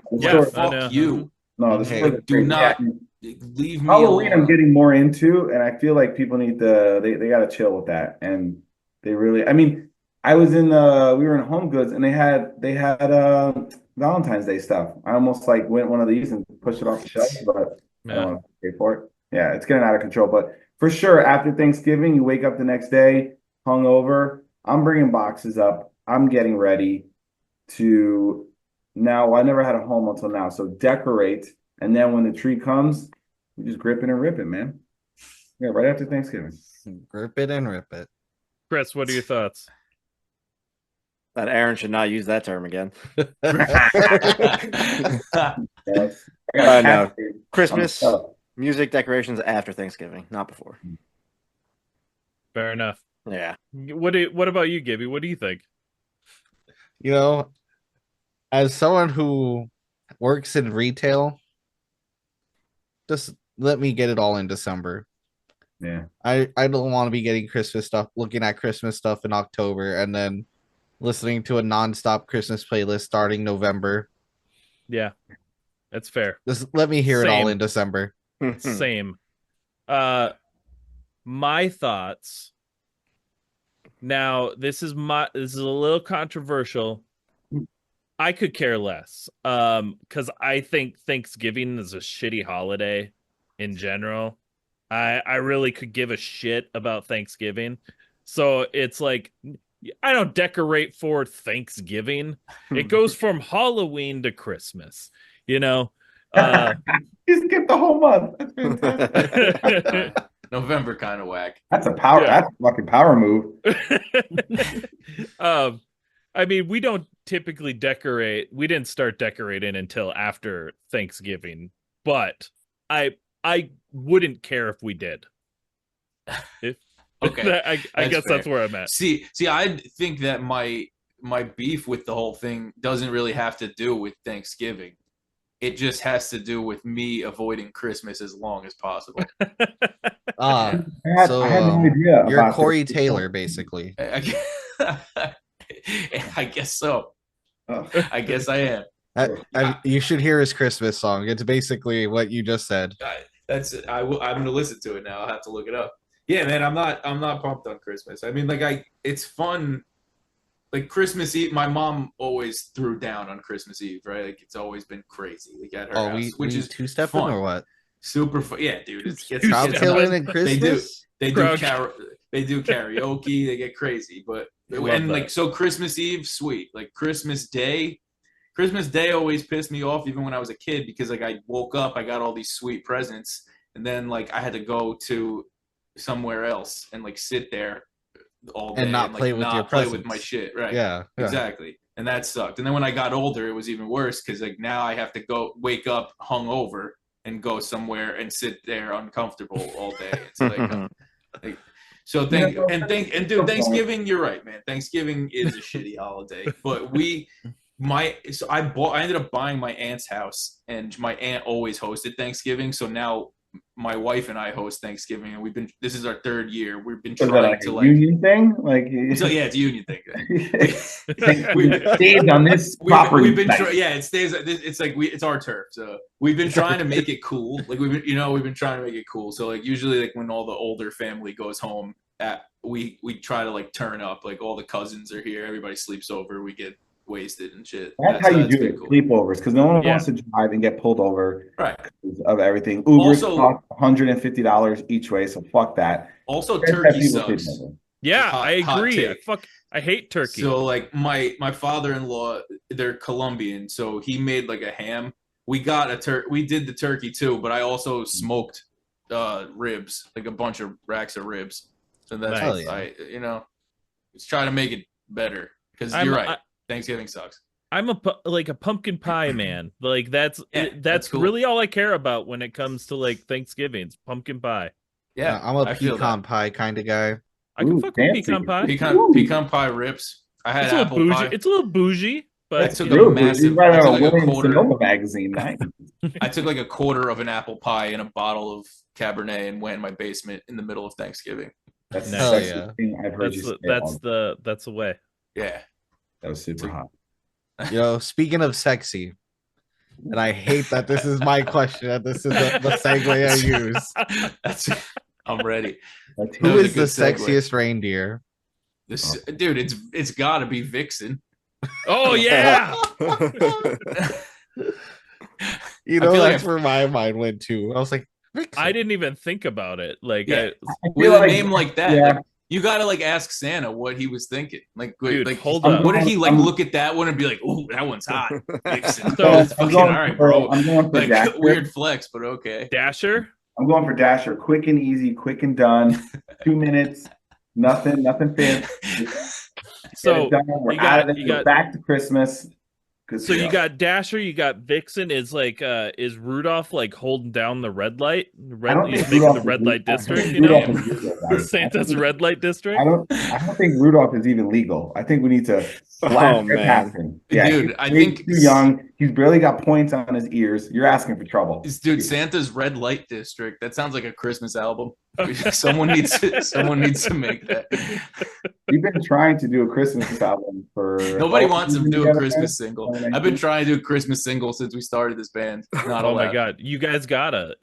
Fuck you. No, do not leave me Halloween. alone. I'm getting more into, and I feel like people need to. They got to chill with that, and they really. I mean, I was we were in Home Goods, and they had Valentine's Day stuff. I almost went one of these and pushed it off the shelf, but I don't want to pay for it. Yeah, it's getting out of control. But for sure, after Thanksgiving, you wake up the next day hungover. I'm bringing boxes up. I'm getting ready to. Now, I never had a home until now, so decorate, and then when the tree comes, you just grip it and rip it, man. Yeah, right after Thanksgiving. Grip it and rip it. Chris, what are your thoughts? That Aaron should not use that term again. No. Christmas music decorations after Thanksgiving, not before. Fair enough. Yeah. What about you, Gibby? What do you think? As someone who works in retail, just let me get it all in December. Yeah. I don't want to be getting Christmas stuff, looking at Christmas stuff in October, and then listening to a nonstop Christmas playlist starting November. Yeah, that's fair. Just let me hear it all in December. Same. My thoughts. Now, this is a little controversial. I could care less. Because I think Thanksgiving is a shitty holiday in general. I really could give a shit about Thanksgiving. So it's I don't decorate for Thanksgiving. It goes from Halloween to Christmas, You skipped the whole month. November kind of whack. That's a fucking power move. I mean, we don't typically decorate. We didn't start decorating until after Thanksgiving, but I wouldn't care if we did. Okay, I guess that's where I'm at. See, I think that my beef with the whole thing doesn't really have to do with Thanksgiving. It just has to do with me avoiding Christmas as long as possible. I had no idea. You're Corey Taylor, basically. I guess so. Oh. I guess I am. You should hear his Christmas song. It's basically what you just said. I'm gonna listen to it now. I'll have to look it up. Yeah, man, I'm not pumped on Christmas. I mean, like it's fun. Like Christmas Eve, my mom always threw down on Christmas Eve, right? Like it's always been crazy, like at her house, which is two-stepping fun. or what? Super fun. Yeah, dude, it's Crowd killing and Christmas. They do karaoke. They get crazy, but and like so Christmas Eve, sweet. Like Christmas Day always pissed me off, even when I was a kid, because like I woke up, I got all these sweet presents, and then like I had to go to somewhere else and like sit there all day and not play with your play presents. with my shit, right? Yeah, exactly. And that sucked. And then when I got older, it was even worse because like now I have to go wake up hungover and go somewhere and sit there uncomfortable all day. It's like so dude, Thanksgiving, you're right, man. Thanksgiving is a shitty holiday, but I ended up buying my aunt's house, and my aunt always hosted Thanksgiving. So now my wife and I host Thanksgiving, and this is our 3rd year. We've been trying to like union thing, like so yeah, it's a union thing. It stays on this property. We've been it stays. It's like it's our turf. So we've been trying to make it cool. Like we've been trying to make it cool. So like usually like when all the older family goes home, we try to like turn up. Like all the cousins are here. Everybody sleeps over. We get wasted and shit. That's how you do it. Cool. Sleepovers, because no one wants to drive and get pulled over. Right. Of everything. Ubers cost $150 each way, so fuck that. Also, turkey sucks. Yeah, I agree. I hate turkey. So like my father-in-law, they're Colombian, so he made like a ham. We got we did the turkey too, but I also smoked ribs, like a bunch of racks of ribs. So that's let's try to make it better, because you're right. Thanksgiving sucks. I'm a pumpkin pie man. Like that's cool. Really all I care about when it comes to like Thanksgiving. It's pumpkin pie. Yeah, I'm a pecan pie kind of guy. I can fuck with pecan pie. Pecan pie rips. I had apple pie. It's a little bougie, but I took a massive. I took like a quarter. Magazine. I took like a quarter of an apple pie and a bottle of Cabernet and went in my basement in the middle of Thanksgiving. That's the sexiest thing I've heard you say. That's the way. Yeah. That was super hot. Speaking of sexy, and I hate that this is my question, and this is the segue I use. I'm ready. Who is the sexiest reindeer? Dude, it's got to be Vixen. Oh yeah. That's where my mind went to. I was like, Vixen. I didn't even think about it. Like, with a name like that. Yeah. You gotta like ask Santa what he was thinking. Like, dude, like hold up. What did he like? Look at that one and be like, "Oh, that one's hot." So all right, bro. I'm going for Dasher. Weird flex, but okay. Dasher. I'm going for Dasher. Quick and easy, quick and done. 2 minutes. Nothing fancy. So we're out of this. We're back to Christmas. So you got Dasher, you got Vixen. Is Rudolph like holding down the red light? He's making the red light district. Santa's red light district. I don't think Rudolph is even legal. I think we need to slap past him. Yeah, dude, I think he's too young. He's barely got points on his ears. You're asking for trouble. Dude, Santa's red light district. That sounds like a Christmas album. Someone needs to make that. We've been trying to do a Christmas album for. Nobody wants to do a Christmas single. I've been trying to do a Christmas single since we started this band. Not oh my god, you guys gotta!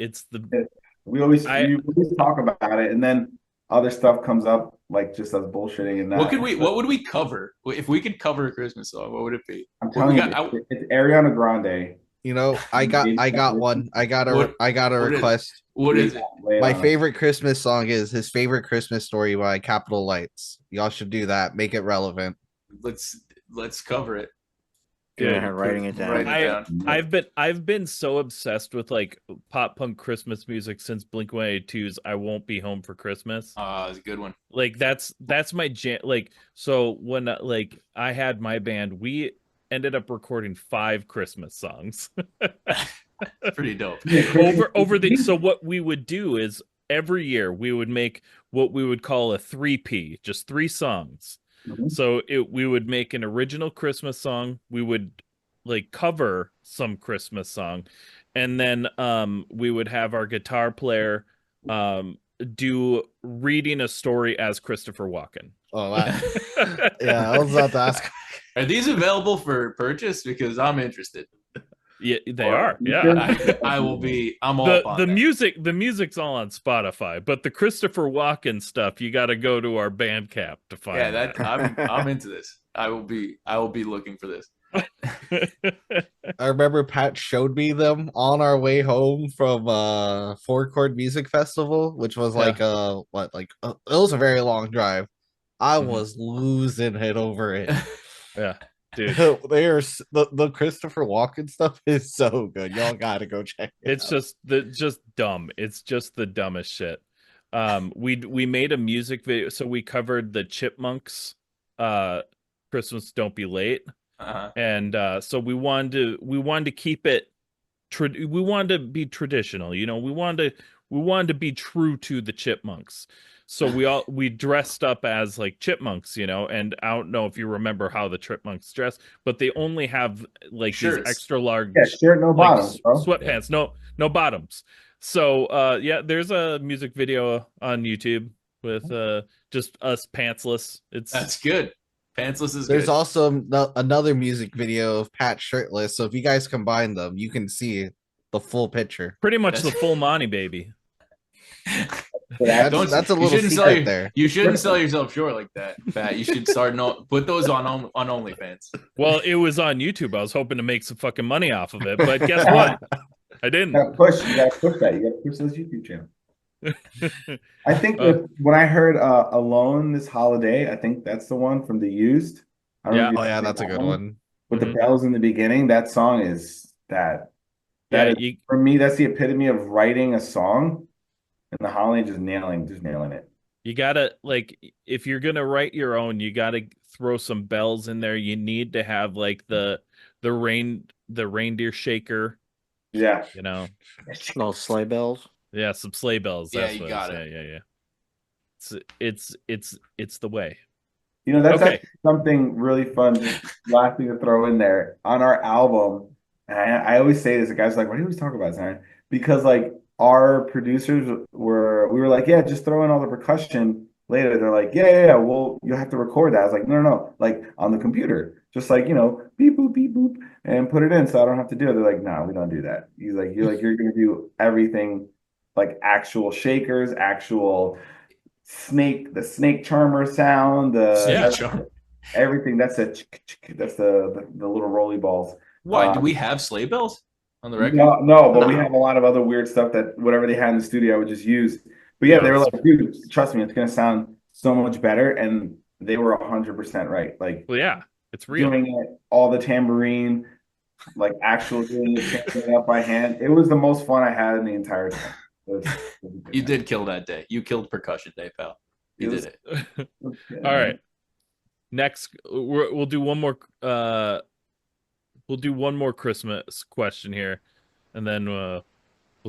We always talk about it, and then other stuff comes up, like just us bullshitting and that. What would we cover if we could cover a Christmas song? What would it be? I'm telling you, it's Ariana Grande. I got one. I got a request. What is it? My favorite Christmas song is his favorite Christmas story by Capital Lights. Y'all should do that. Make it relevant. Let's cover it. Yeah, writing it down. I've been so obsessed with like pop punk Christmas music since Blink-182's "I Won't Be Home for Christmas." It's a good one. Like that's my jam. Like so when I had my band, we ended up recording 5 Christmas songs. That's pretty dope. So what we would do is every year we would make what we would call a 3P, just 3 songs. Mm-hmm. So we would make an original Christmas song, we would like cover some Christmas song, and then we would have our guitar player do reading a story as Christopher Walken. Oh, yeah, I was about to ask. Are these available for purchase? Because I'm interested. Yeah, they are. Yeah, I will be. I'm all on the that. music. The music's all on Spotify, but the Christopher Walken stuff, you got to go to our Bandcamp to find. Yeah, that. I'm into this. I will be looking for this. I remember Pat showed me them on our way home from Four Chord Music Festival, which was like it was a very long drive. I was losing it over it. Yeah, dude. The Christopher Walken stuff is so good. Y'all gotta go check it It's out. just dumb. It's just the dumbest shit. We made a music video, so we covered the Chipmunks Christmas Don't Be Late. And so we wanted to keep it we wanted to be traditional, you know. We wanted to be true to the Chipmunks. So we dressed up as like chipmunks, you know, and I don't know if you remember how the Chipmunks dress, but they only have like Shirts. these extra large shirt, no like, bottoms, bro. sweatpants, no bottoms. So yeah, there's a music video on YouTube with just us pantsless. That's good. Pantsless is There's good. also another music video of Pat shirtless. So if you guys combine them, you can see the full picture. Pretty much the full Monty baby. That's a little secret there. You shouldn't sell yourself short like that, Pat. You should start put those on OnlyFans. Well, it was on YouTube. I was hoping to make some fucking money off of it, but guess what? I didn't. You gotta push that. You gotta push those YouTube channels. I think when I heard Alone this holiday, I think that's the one from The Used. Yeah, that's a good one. With the bells in the beginning, that song is for me, that's the epitome of writing a song and the holiday just nailing it. You gotta, like, if you're gonna write your own, you gotta throw some bells in there. You need to have like the reindeer shaker. Yeah. You know. No sleigh bells. Yeah, some sleigh bells. Yeah, that's you what got it. Yeah. It's the way. You know, that's actually something really fun. Just last thing to throw in there on our album. And I always say this, the guys are like, "What do you always talk about, Zion?" Because like our producers we were like, "Yeah, just throw in all the percussion later." They're like, "Yeah, well, you have to record that." I was like, "No, like on the computer, just like, you know, beep boop, and put it in, so I don't have to do it." They're like, "No, we don't do that." He's like, "You're gonna do everything, like actual shakers, actual." The snake charmer sound, everything. That's the little rolly balls. Why do we have sleigh bells on the record? No, but we have a lot of other weird stuff that whatever they had in the studio I would just use. But yeah, they were like, "Dude, trust me, it's gonna sound so much better," and they were 100% right. Like, well, yeah, it's real. Doing it, all the tambourine, like actual doing it up by hand. It was the most fun I had in the entire time. You did kill that day. You killed percussion day, pal. You did it. All right. Next, we'll do one more. We'll do one more Christmas question here, and then we'll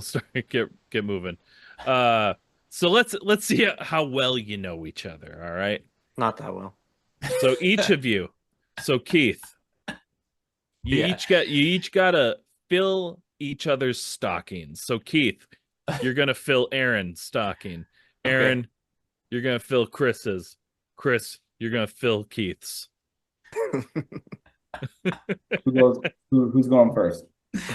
start get moving. So let's see how well you know each other. All right. Not that well. So each of you. So Keith, you each gotta fill each other's stockings. So Keith, you're gonna fill Aaron's stocking. Aaron, you're gonna fill Chris's. Chris, you're gonna fill Keith's. Who's going first?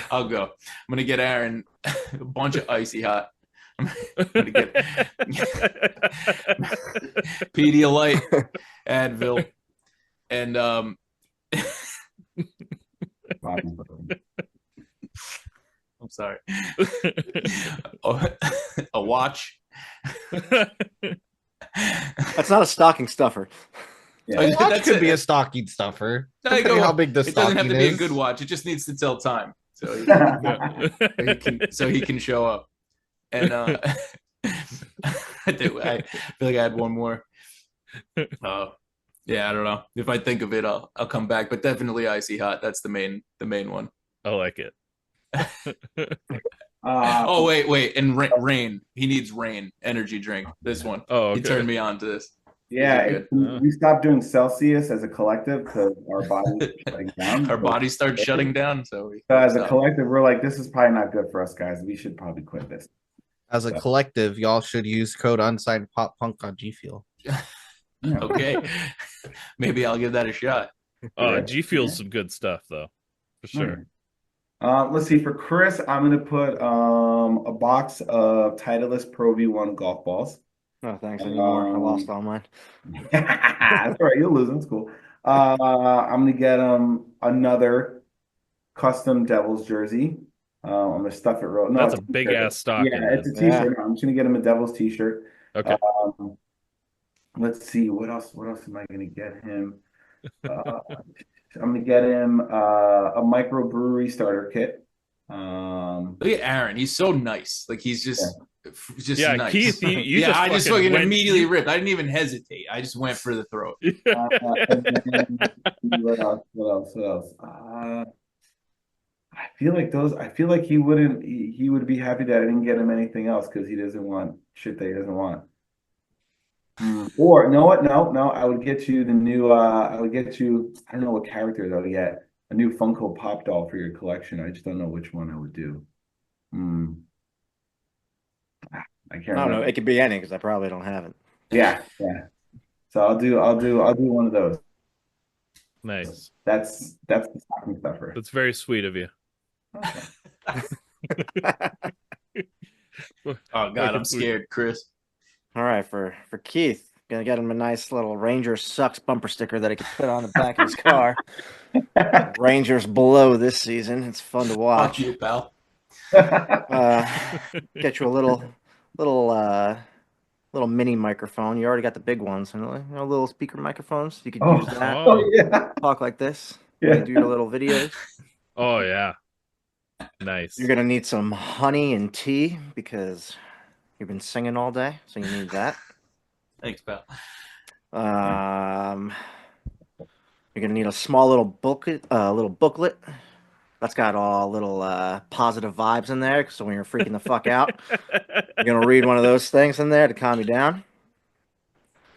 I'll go. I'm gonna get Aaron a bunch of icy hot. I'm gonna get Pedialyte, Advil, and I'm sorry. A watch. That's not a stocking stuffer. Yeah. That could be a stocking stuffer. Depending how big the stocking is. It doesn't have to be a good watch. It just needs to tell time. So he can show up. And I feel like I had one more. Yeah, I don't know. If I think of it, I'll come back. But definitely icy hot. That's the main one. I like it. Wait, and rain. He needs rain energy drink. This one. Oh, okay. He turned me on to this. Yeah, we stopped doing Celsius as a collective because our bodies shutting down. Our bodies start shutting down. So as a collective, we're like, this is probably not good for us, guys. We should probably quit this. as a collective, y'all should use code Unsigned Pop Punk on GFuel. Okay. Maybe I'll give that a shot. GFuel's some good stuff though, for sure. Let's see. For Chris, I'm gonna put a box of Titleist Pro V1 golf balls. No, thanks anymore. I lost all mine. That's all right. You'll lose them. It's cool. I'm gonna get him another custom Devils jersey. I'm gonna stuff it real. No, That's it's a big ass stock. Yeah, it's a t-shirt. I'm just gonna get him a Devils t-shirt. Okay. Let's see. What else am I gonna get him? I'm gonna get him a microbrewery starter kit. Look at Aaron. He's so nice. Like he's just nice. Keith, you I just fucking immediately ripped. I didn't even hesitate. I just went for the throat. What else? I feel like he wouldn't. He would be happy that I didn't get him anything else because he doesn't want shit that he doesn't want. Or no, I would get you the new. I would get you. I don't know what characters I would get. A new Funko Pop doll for your collection. I just don't know which one I would do. I can't. I don't know. It could be any because I probably don't have it. Yeah. So I'll do one of those. Nice. That's the stocking stuffer. That's very sweet of you. Oh God, I'm scared, Chris. All right, for Keith, gonna get him a nice little Rangers sucks bumper sticker that he can put on the back of his car. Rangers below this season. It's fun to watch. Fuck you, pal. Get you a little mini microphone. You already got the big ones, little speaker microphones. You could use that. Oh yeah. Talk like this. Yeah. Do your little videos. Oh yeah. Nice. You're gonna need some honey and tea because you've been singing all day, so you need that. Thanks, pal. You're gonna need a small little booklet that's got all little positive vibes in there. So when you're freaking the fuck out, you're gonna read one of those things in there to calm you down.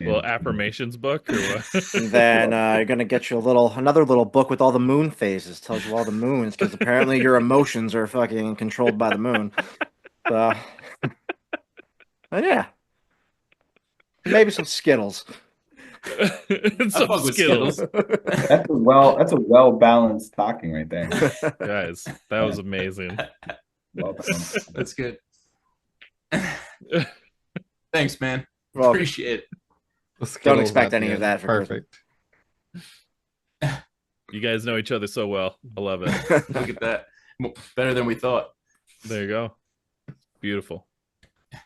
Well, affirmations book or what? And then you're gonna get you another little book with all the moon phases. Tells you all the moons because apparently your emotions are fucking controlled by the moon. So, yeah, maybe some Skittles. Some Skittles. That's a well balanced stocking right there. Guys, that was amazing. Well balanced. That's good. Thanks, man. Well, appreciate it. Don't expect any of that for perfect. You guys know each other so well. I love it. Look at that. Better than we thought. There you go. Beautiful.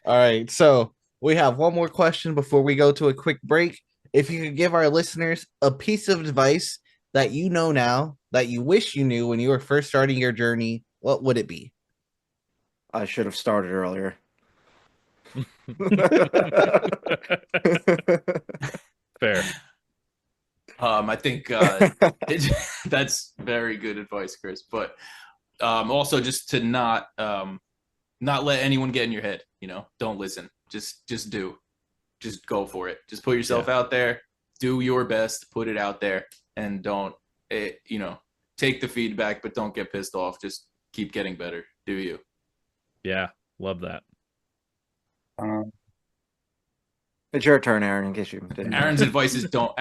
All right, so we have one more question before we go to a quick break. If you could give our listeners a piece of advice that you know now that you wish you knew when you were first starting your journey, what would it be? I should have started earlier. Fair. I think that's very good advice, Chris. But also just to not let anyone get in your head. Don't listen. Just do. Just go for it. Just put yourself out there. Do your best. Put it out there, and don't take the feedback, but don't get pissed off. Just keep getting better. Do you? Yeah, love that. It's your turn, Aaron. In case you didn't. Aaron's advice is gonna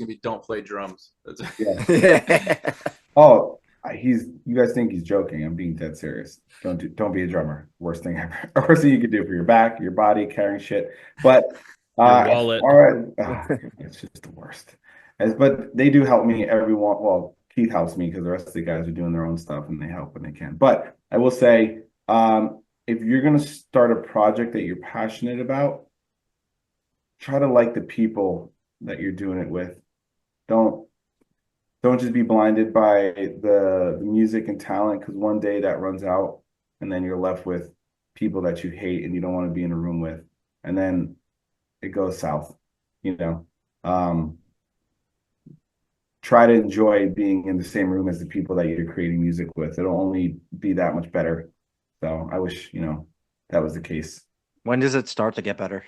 be don't play drums. That's Yeah. Oh, you guys think he's joking? I'm being dead serious. Don't be a drummer. Worst thing ever. Worst thing you could do for your back, your body, carrying shit. But your wallet. All right, it's just the worst. But they do help me. Well, Keith helps me because the rest of the guys are doing their own stuff and they help when they can. But I will say, if you're gonna start a project that you're passionate about, try to like the people that you're doing it with. Don't just be blinded by the music and talent, because one day that runs out and then you're left with people that you hate and you don't want to be in a room with, and then it goes south. Try to enjoy being in the same room as the people that you're creating music with. It'll only be that much better. So I wish that was the case. When does it start to get better?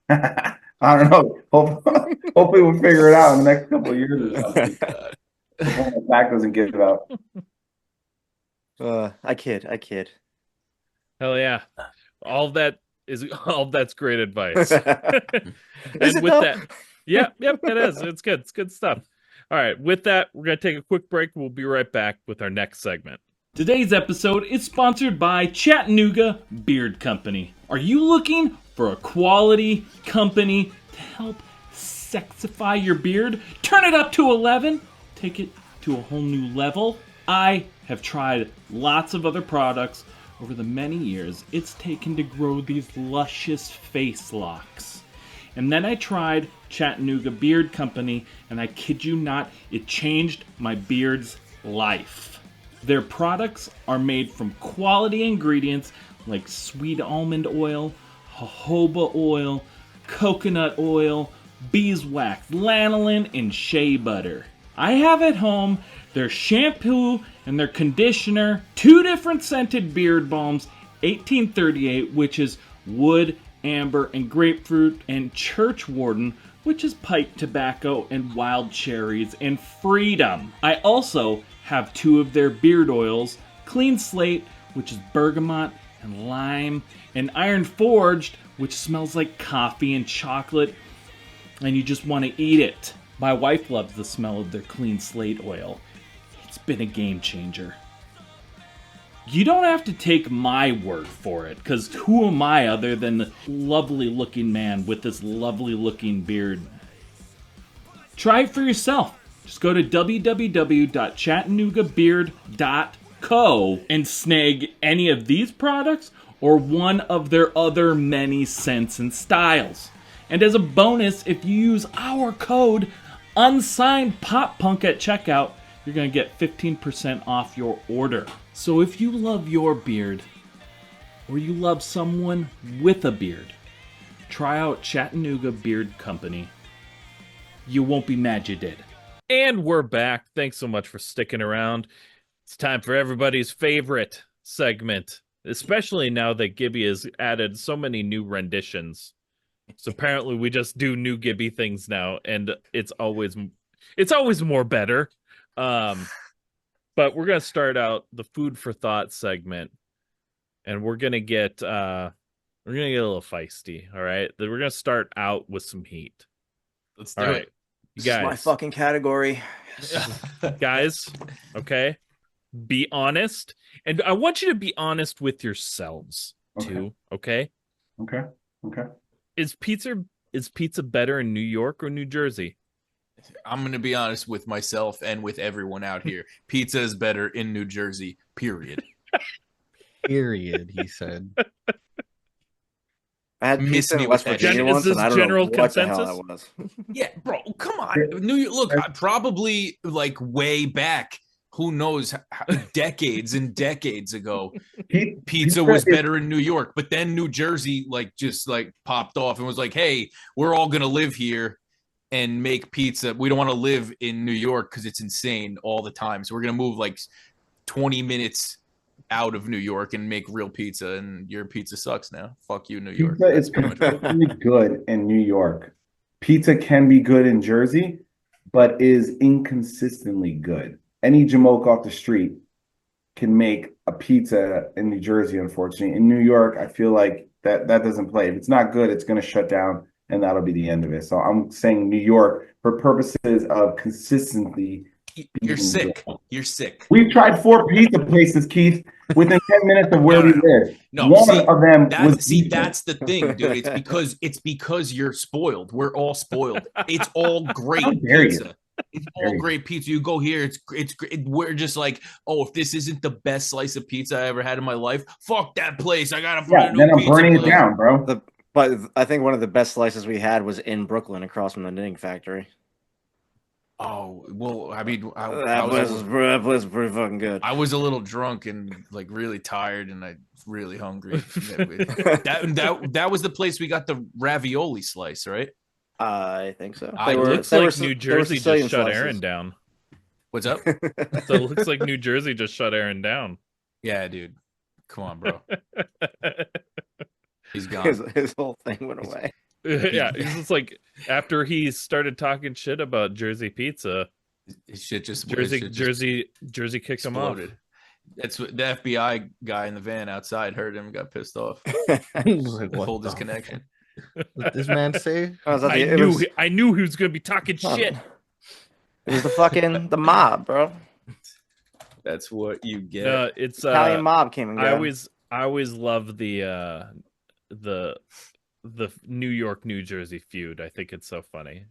I don't know. Hopefully we'll figure it out in the next couple of years or something. The back doesn't give it out. I kid. Hell yeah. All that's great advice. Is And it with though? that, yep, it is. It's good. It's good stuff. All right, with that, we're gonna take a quick break. We'll be right back with our next segment. Today's episode is sponsored by Chattanooga Beard Company. Are you looking for a quality company to help sexify your beard? Turn it up to 11. Take it to a whole new level. I have tried lots of other products over the many years it's taken to grow these luscious face locks. And then I tried Chattanooga Beard Company, and I kid you not, it changed my beard's life. Their products are made from quality ingredients like sweet almond oil, jojoba oil, coconut oil, beeswax, lanolin, and shea butter. I have at home their shampoo and their conditioner, 2 different scented beard balms, 1838, which is wood, amber, and grapefruit, and churchwarden, which is pipe tobacco and wild cherries, and freedom. I also have 2 of their beard oils, Clean Slate, which is bergamot and lime, and Iron Forged, which smells like coffee and chocolate, and you just want to eat it. My wife loves the smell of their Clean Slate oil. It's been a game changer. You don't have to take my word for it, because who am I other than the lovely looking man with this lovely looking beard? Try it for yourself. Just go to www.chattanoogabeard.co and snag any of these products or one of their other many scents and styles. And as a bonus, if you use our code Unsigned Pop Punk at checkout, you're going to get 15% off your order. So if you love your beard, or you love someone with a beard, try out Chattanooga Beard Company. You won't be mad you did. And we're back. Thanks so much for sticking around. It's time for everybody's favorite segment, especially now that Gibby has added so many new renditions. So apparently we just do new Gibby things now, and it's always more better. But we're gonna start out the food for thought segment, and we're gonna get a little feisty. All right, we're gonna start out with some heat. Let's do All it. right, This is my fucking category. guys. Okay, be honest, and I want you to be honest with yourselves too. Okay. Okay. Is pizza better in New York or New Jersey? I'm going to be honest with myself and with everyone out here. Pizza is better in New Jersey, period. Period, he said. I had Miss pizza me in with West that Virginia shit. once, Is this and I don't general know what the hell consensus? that was. Yeah, bro, come on. Look, probably like way back, who knows, decades and decades ago, pizza was better in New York. But then New Jersey just popped off and was like, hey, we're all going to live here and make pizza. We don't want to live in New York because it's insane all the time. So we're going to move 20 minutes out of New York and make real pizza, and your pizza sucks now. Fuck you, New York. Pizza is consistently good in New York. Pizza can be good in Jersey, but is inconsistently good. Any jamoke off the street can make a pizza in New Jersey, unfortunately. In New York, I feel like that doesn't play. If it's not good, it's going to shut down, and that'll be the end of it. So I'm saying New York for purposes of consistency. You're sick. You're sick. We've tried 4 pizza places, Keith, within 10 minutes of where we live. No, One of them was decent. That's the thing, dude. It's because you're spoiled. We're all spoiled. It's all great pizza. It's all great pizza. You go here, we're just like, oh, if this isn't the best slice of pizza I ever had in my life, fuck that place. I gotta find a new then I'm pizza burning place. it down, bro. But I think one of the best slices we had was in Brooklyn, across from the Knitting Factory. Oh, well, I mean, That was pretty fucking good. I was a little drunk and really tired, and I was really hungry. that was the place we got the ravioli slice, right? I think so. It looks like New Jersey just shut Aaron down. What's up? So it looks like New Jersey just shut Aaron down. Yeah, dude. Come on, bro. He's gone. His whole thing went away. Yeah, it's just like after he started talking shit about Jersey pizza, His shit just Jersey kicked him off. That's what the FBI guy in the van outside heard him, got pissed off, Like, what pulled his the connection. What this man say? I knew he was gonna be talking shit. It was the mob, bro. That's what you get. No, it's Italian mob came and got him. I always love the New York New Jersey feud. I think it's so funny.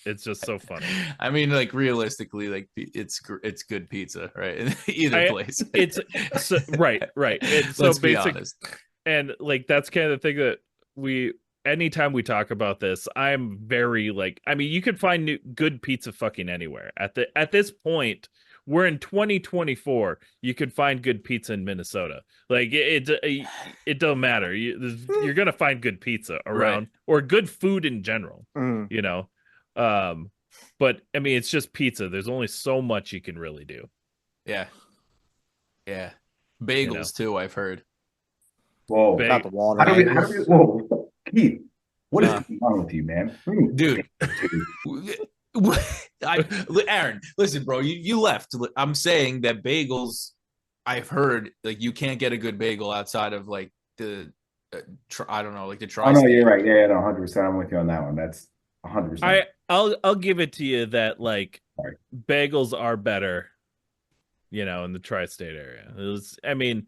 It's just so funny. I mean, like realistically, like it's good pizza, right? Either place. It's so, right. And so Let's be honest. And like that's kind of the thing that anytime we talk about this, I'm very like, I mean, you can find good pizza fucking anywhere. At this point, we're in 2024. You can find good pizza in Minnesota. Like it don't matter. You're gonna find good pizza around, Right. or good food in general. Mm. You know, but I mean, it's just pizza. There's only so much you can really do. Yeah. Bagels too, I've heard. Whoa. Not the water. How do we, whoa, Keith, what is going on with you, man? Dude. Aaron, listen, bro, you left. I'm saying that bagels, I've heard, like, you can't get a good bagel outside of like the I don't know, like the tri. Oh no, you're right. Yeah, no, 100%. I'm with you on that one. That's 100%. I'll give it to you that like Sorry. bagels are better, in the tri-state area. I mean,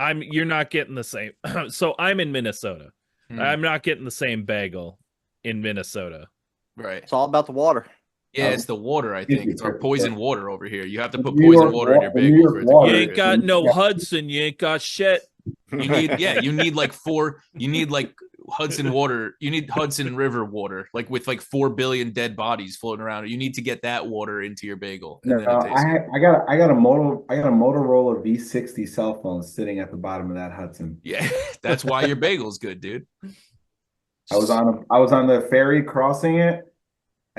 you're not getting the same. So I'm in Minnesota. I'm not getting the same bagel in Minnesota. Right. It's all about the water. Yeah, it's the water, I think. It's our poison water over here. You have to put New poison York water in your New bagel York for it water. You to ain't be got good. no Hudson. You ain't got shit. You need like Hudson water. You need Hudson River water, like with like 4 billion dead bodies floating around. You need to get that water into your bagel. And No, then it tastes good. I got a Motorola V60 cell phone sitting at the bottom of that Hudson. Yeah, that's why your bagel's good, dude. I was on the ferry crossing it.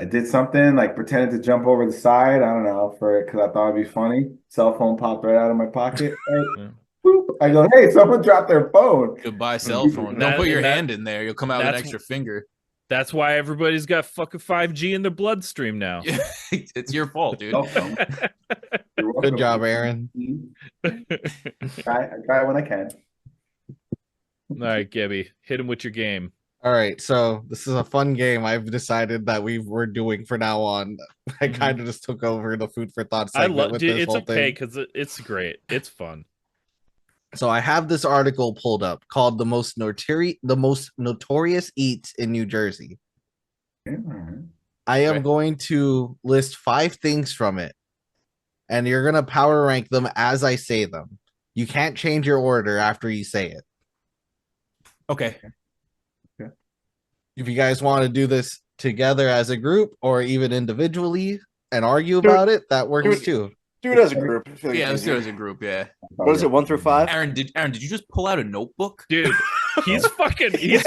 I did something like pretended to jump over the side. I don't know because I thought it'd be funny. Cell phone popped right out of my pocket. Right? Boop. I go, hey, someone dropped their phone. Goodbye, cell phone. Don't put your hand in there. You'll come out with an extra finger. That's why everybody's got fucking 5G in their bloodstream now. It's your fault, dude. Good job, Aaron. I try when I can. All right, Gibby, hit him with your game. All right, so this is a fun game I've decided that we're doing for now on. I kind of just took over the food for thought segment with this it's whole okay thing. because it's great. It's fun. So I have this article pulled up called the most notorious eats in New Jersey. I am going to list 5 things from it, and you're gonna power rank them as I say them. You can't change your order after you say it. Okay. If you guys want to do this together as a group or even individually and argue about it, that works too. Do it as a group. Yeah, let's do it as a group. Yeah. What is it? 1 through 5? Aaron, did you just pull out a notebook? Dude, he's fucking He's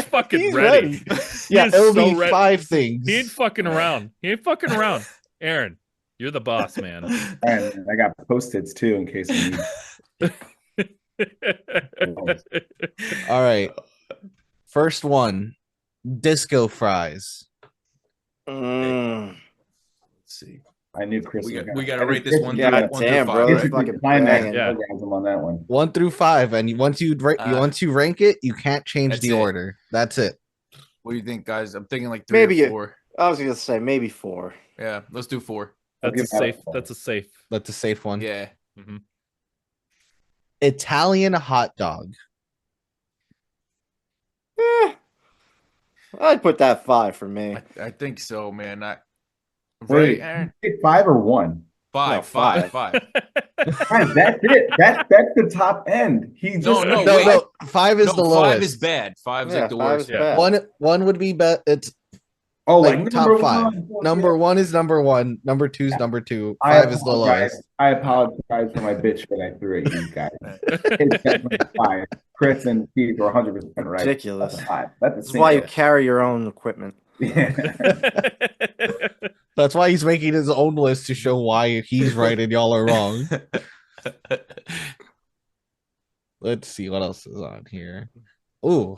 ready. Yeah, it'll be ready. 5 things. He ain't fucking around. Aaron, you're the boss, man. And I got Post-its too in case we need. All right. First one, disco fries. Let's see. I knew Chris. We got to rate this one. Yeah, one damn, through bro. 5. That's Right? fucking climax Yeah. orgasm on that one. 1 through 5, and once you rank it, you can't change That's the it. order. That's it. What do you think, guys? I'm thinking like 3 Maybe or 4. I was gonna say maybe 4. Yeah, let's do 4. That's a safe. That's a safe. That's a safe one. Yeah. Mm-hmm. Italian hot dog. I'd put that 5 for me. I think so, man. Wait, Right, Aaron? 5 or 1? 5. No, 5. 5. Guys, that's it. That's the top end. He just No, No, 5 is the lowest. 5 is bad. 5 is Yeah, like the 5 worst. is bad. One would be it's like top 5. one. Number 1 is number 1. Number 2 is number 2. 5 is the lowest. I apologize for my bitch that I threw at you guys. It's definitely 5. Chris and Steve were 100% right. Ridiculous. That's a 5. That's a This is why you single. carry your own equipment. Yeah. That's why he's making his own list to show why he's right and y'all are wrong. Let's see what else is on here. Ooh.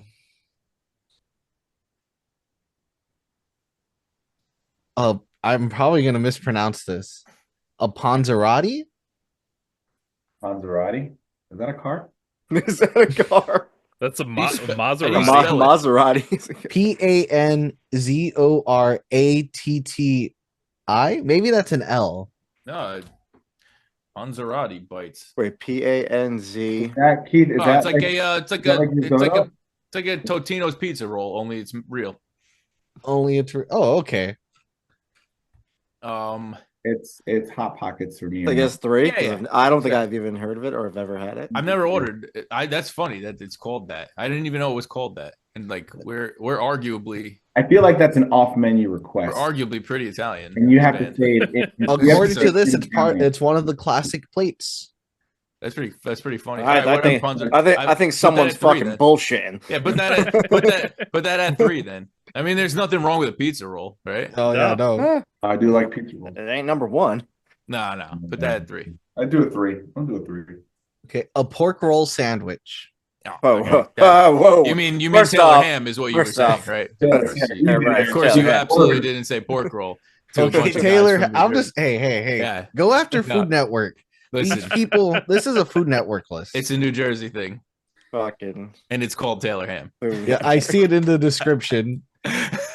I'm probably gonna mispronounce this. A Panzerotti? Maserati. Is that a car? Is that a car? That's a How do you Maserati. spell it? Maserati. Panzorati. Maybe that's an L. No, Unsigned bites. Wait, PANZ. That Keith, is Oh, that it's like a, it's like that a, like it's like risotto? a, it's like a Totino's pizza roll, only it's real. Only a oh, okay. It's Hot Pockets for me. I guess 3. Yeah, yeah. I don't think Exactly. I've even heard of it or have ever had it. I've never ordered. That's funny that it's called that. I didn't even know it was called that. And like we're arguably I feel like that's an off-menu request, pretty Italian. and you have to band. say it. According to this, Italian. it's one of the classic plates. That's pretty funny. All right, All right, I think put someone's that at 3 fucking then. bullshitting. Yeah, put that at 3 then. I mean, there's nothing wrong with a pizza roll, right? Oh yeah, no. I do like pizza roll. It ain't number 1. No, put that at 3. I do a 3. I'll do a 3. Okay, a pork roll sandwich. Oh, Whoa, okay. Yeah. whoa. You mean First Taylor off- ham is what you were first saying, off- right? Yeah, right. Of course, you Yeah. absolutely didn't say pork roll. to a Okay, bunch of guys Taylor, from New I'm Jersey. just hey. Yeah. Go after No. Food Network. Listen, These people, this is a Food Network list. it's a New Jersey thing, Fucking. and it's called Taylor ham. Yeah, I see it in the description.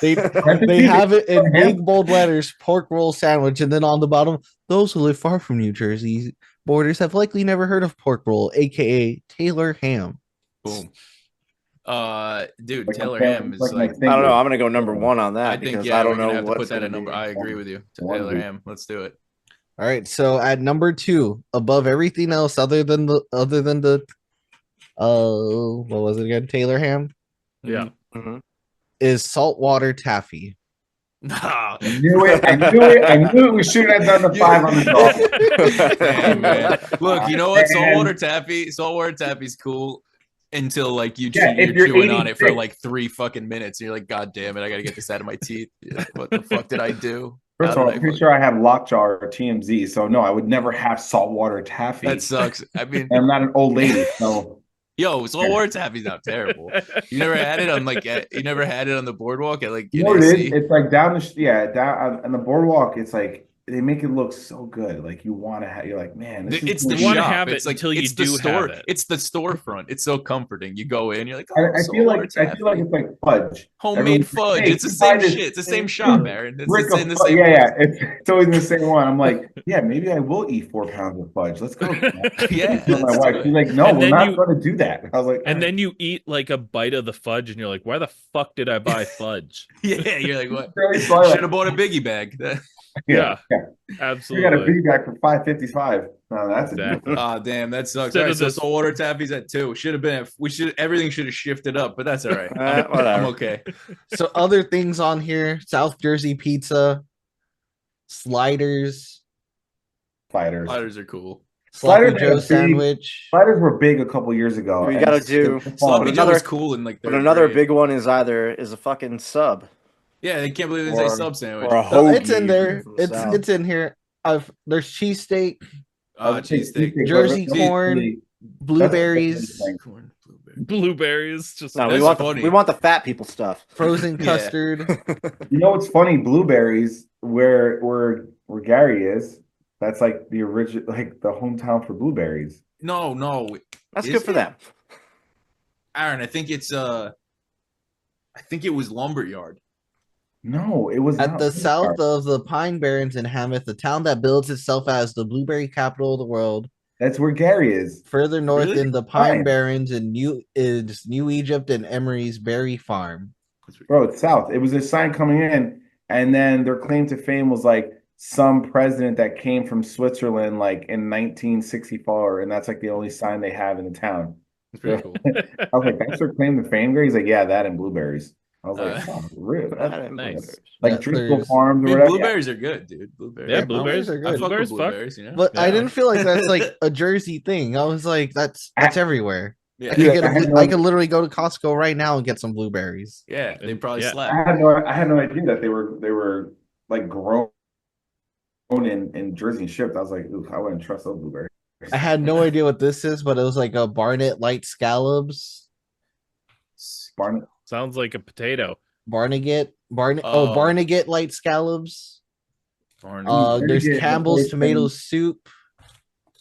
They They have it in big bold letters, pork roll sandwich, and then on the bottom, those who live far from New Jersey borders have likely never heard of pork roll, aka Taylor ham. Boom. Dude, Like Taylor my ham family- is like my like. I don't know. I'm gonna go number 1 on that I think because yeah, I don't we're gonna know have to what's put that gonna at number. be. I agree with you. One Taylor week. ham. Let's do it. All right, so at number 2, above everything else other than the what was it again? Taylor ham Yeah. Mhm. is saltwater taffy. Nah. I knew it. We shouldn't have done the 5 on the dog. Damn, man. Look, you know what? Man. Saltwater taffy's cool until like Yeah, if you're you're chewing on it for 86. like 3 fucking minutes. And you're like, God damn it, I gotta get this out of my teeth. What the fuck did I do? First of How all, did I'm pretty sure I have lockjaw or TMZ, so no, I would never have saltwater taffy. That sucks. I mean, I'm not an old lady, so yo, saltwater taffy's not terrible. You never had it on you never had it on the boardwalk at like you know what it AC? is? It's like down down on the boardwalk. It's like they make it look so good. Like you want to have. You're like, man, this It's is the You wanna shop. have it It's like until you it's the do store. have it. It's the storefront. It's so comforting. You go in, you're like, oh, I feel like it's like fudge. homemade Everyone's like, fudge. hey, it's the you same buy this shit. It's the same shop, Aaron. brick It's of in the fudge. same. Yeah. It's always the same one. I'm like, yeah, maybe I will eat 4 pounds of fudge. Let's go. Yeah, Tell my let's wife. do She's it. like, no, And we're then not you- going to do that. I was like, And then you eat like a bite of the fudge, and you're like, "Why the fuck did I buy fudge?" Yeah, you're like, what? Really sorry. Should have bought a biggie bag. Yeah. You got a Absolutely. big bag for $5.55. No, that's Exactly. Oh damn, that sucks. Instead All right, of so this- saltwater taffy's at 2. Should have been. Everything should have shifted up, but that's all right. I'm Whatever. okay. So other things on here: South Jersey pizza, sliders, Sliders. Sliders are cool. Sloppy Sliders are Joe big. sandwich. Sliders were big a couple years ago. We and gotta it's- do it's Sloppy fallen. Joe another- was cool in like. But third another grade. big one is a fucking sub Yeah, they can't believe they say or- sub sandwich. or a No, it's in hoagie there. from the South. It's in here. There's cheesesteak, Cheesesteak. Jersey But- corn, blueberries, Corn, blueberry. Blueberries, just No, That's funny. we want the fat people stuff. frozen Yeah. custard. You know what's funny? Blueberries, where Gary is, that's like the original, like the hometown for blueberries. No, That's Is good for it? them. Aaron. I think it was Lumberyard. No, it was At not the Blueberry. south of the Pine Barrens in Hamath, the town that builds itself as the blueberry capital of the world. That's where Gary is. Further north Really? in the Pine Fine. Barrens in New Egypt and Emery's Berry Farm. Bro, it's south. It was a sign coming in, and then their claim to fame was like some president that came from Switzerland like in 1964, and that's like the only sign they have in the town. It's pretty cool. I was like, that's their claim to fame, Gary? He's like, yeah, that and blueberries. I was like, oh, really? nice. Like Yeah, Driscoll there's- Farms or Dude, whatever. blueberries are good, dude. Blueberries. Yeah, Yeah, blueberries are I good. fuck with Blueberries, fuck. blueberries, you know. But I Yeah. didn't feel like that's like a Jersey thing. I was like, that's everywhere. Yeah, I could Yeah, get I had I no- could literally go to Costco right now and get some blueberries. yeah, they probably Yeah. slap. I had no idea that they were like grown in Jersey and shipped. I was like, ooh, I wouldn't trust those blueberries. I had no idea what this is, but it was like a Barnet light scallops. Barnett. Sounds like a potato. Barnegat Oh. Barnegat light scallops. Barney. There's Barnegat, Campbell's that's tomato always soup.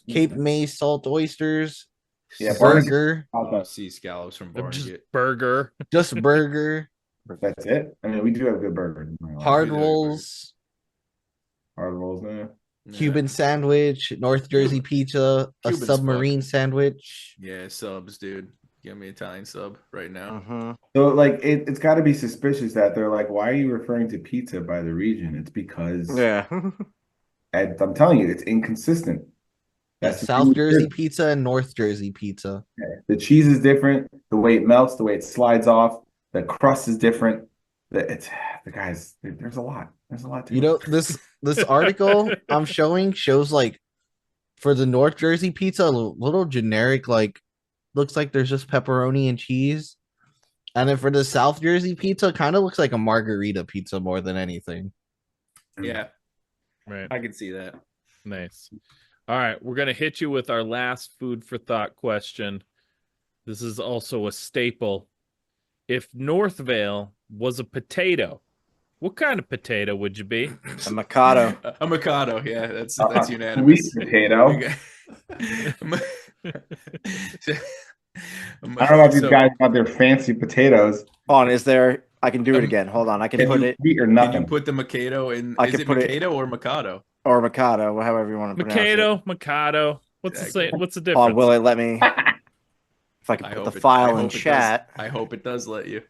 Cape May salt oysters, Yeah, burger, Sea scallops from Just Barnegat. burger. just burger, That's it. I mean, we do have good burgers. hard do have good rolls, hard rolls now. Cuban sandwich, North Jersey pizza, a Cuban's submarine sandwich. Yeah, subs, dude. Give me Italian sub right now. Mm-hmm. So like it's got to be suspicious that they're like, why are you referring to pizza by the region? It's because Yeah. I'm telling you, it's inconsistent. Yeah, That's the South thing. Jersey pizza and North Jersey pizza. The cheese is different. The way it melts, the way it slides off, the crust is different. The guys. There's a lot. There's a lot to You it. know, this article I'm showing shows like for the North Jersey pizza, a little generic, like looks like there's just pepperoni and cheese. And then for the South Jersey pizza, kind of looks like a margarita pizza more than anything. Yeah, Right. I can see that. Nice. All right, we're going to hit you with our last food for thought question. This is also a staple. If Northvale was a potato, what kind of potato would you be? A Mikado. A Mikado, yeah, that's Sweet unanimous. potato. Okay. I don't know if these guys want their fancy potatoes. Hold on, is there? I can do it again. Hold on, I can put it Sweet or Can nothing. you put the Mikado in? I Is can it put it- Mikado or Mikado? or Mikado, however you want to pronounce it. Mikado. What's the Exactly. what's the Hold difference? on, will it let me? If I can I put hope the it- file I in hope it does. chat. I hope it does let you.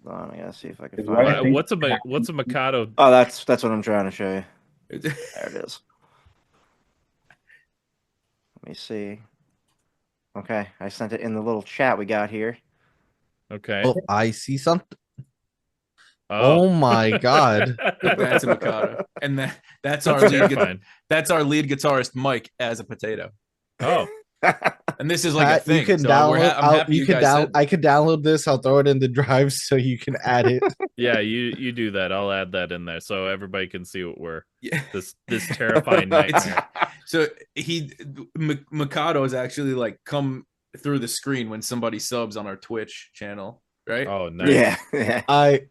Hold on, I gotta see if I can Is find what I it. think- What's a Mikado? Oh, that's what I'm trying to show you. There it is. Let me see. Okay, I sent it in the little chat we got here. Okay. Oh, I see something. Oh my god. That's a Mikado, and that's our That's lead. terrifying. That's our lead guitarist Mike as a potato, Oh, and this is like a Pat, thing. you can so download. I'm happy you guys said I could download this. I'll throw it in the drive so you can add it. yeah, you do that. I'll add that in there so everybody can see what we're Yeah. this terrifying nightmare. So Mikado is actually like come through the screen when somebody subs on our Twitch channel, right? Oh, nice. Yeah.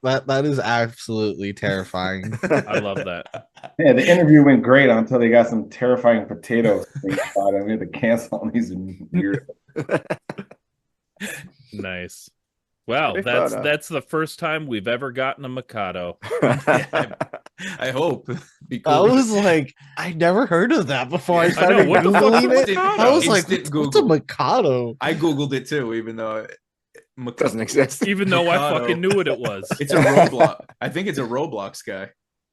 That is absolutely terrifying. I love that. Yeah, the interview went great until they got some terrifying potato things about it. We had to cancel all these weird. Nice. Well, Pretty photo. that's the first time we've ever gotten a Mikado. I hope. Be I cool. was like, I never heard of that before. I I started know, what the fuck googling is it. Mikado? I was like, Instant what's a Google. Mikado? I googled it too, even though Doesn't exist. Even though I Mikado. fucking knew what it was. It's a Roblox. I think it's a Roblox guy.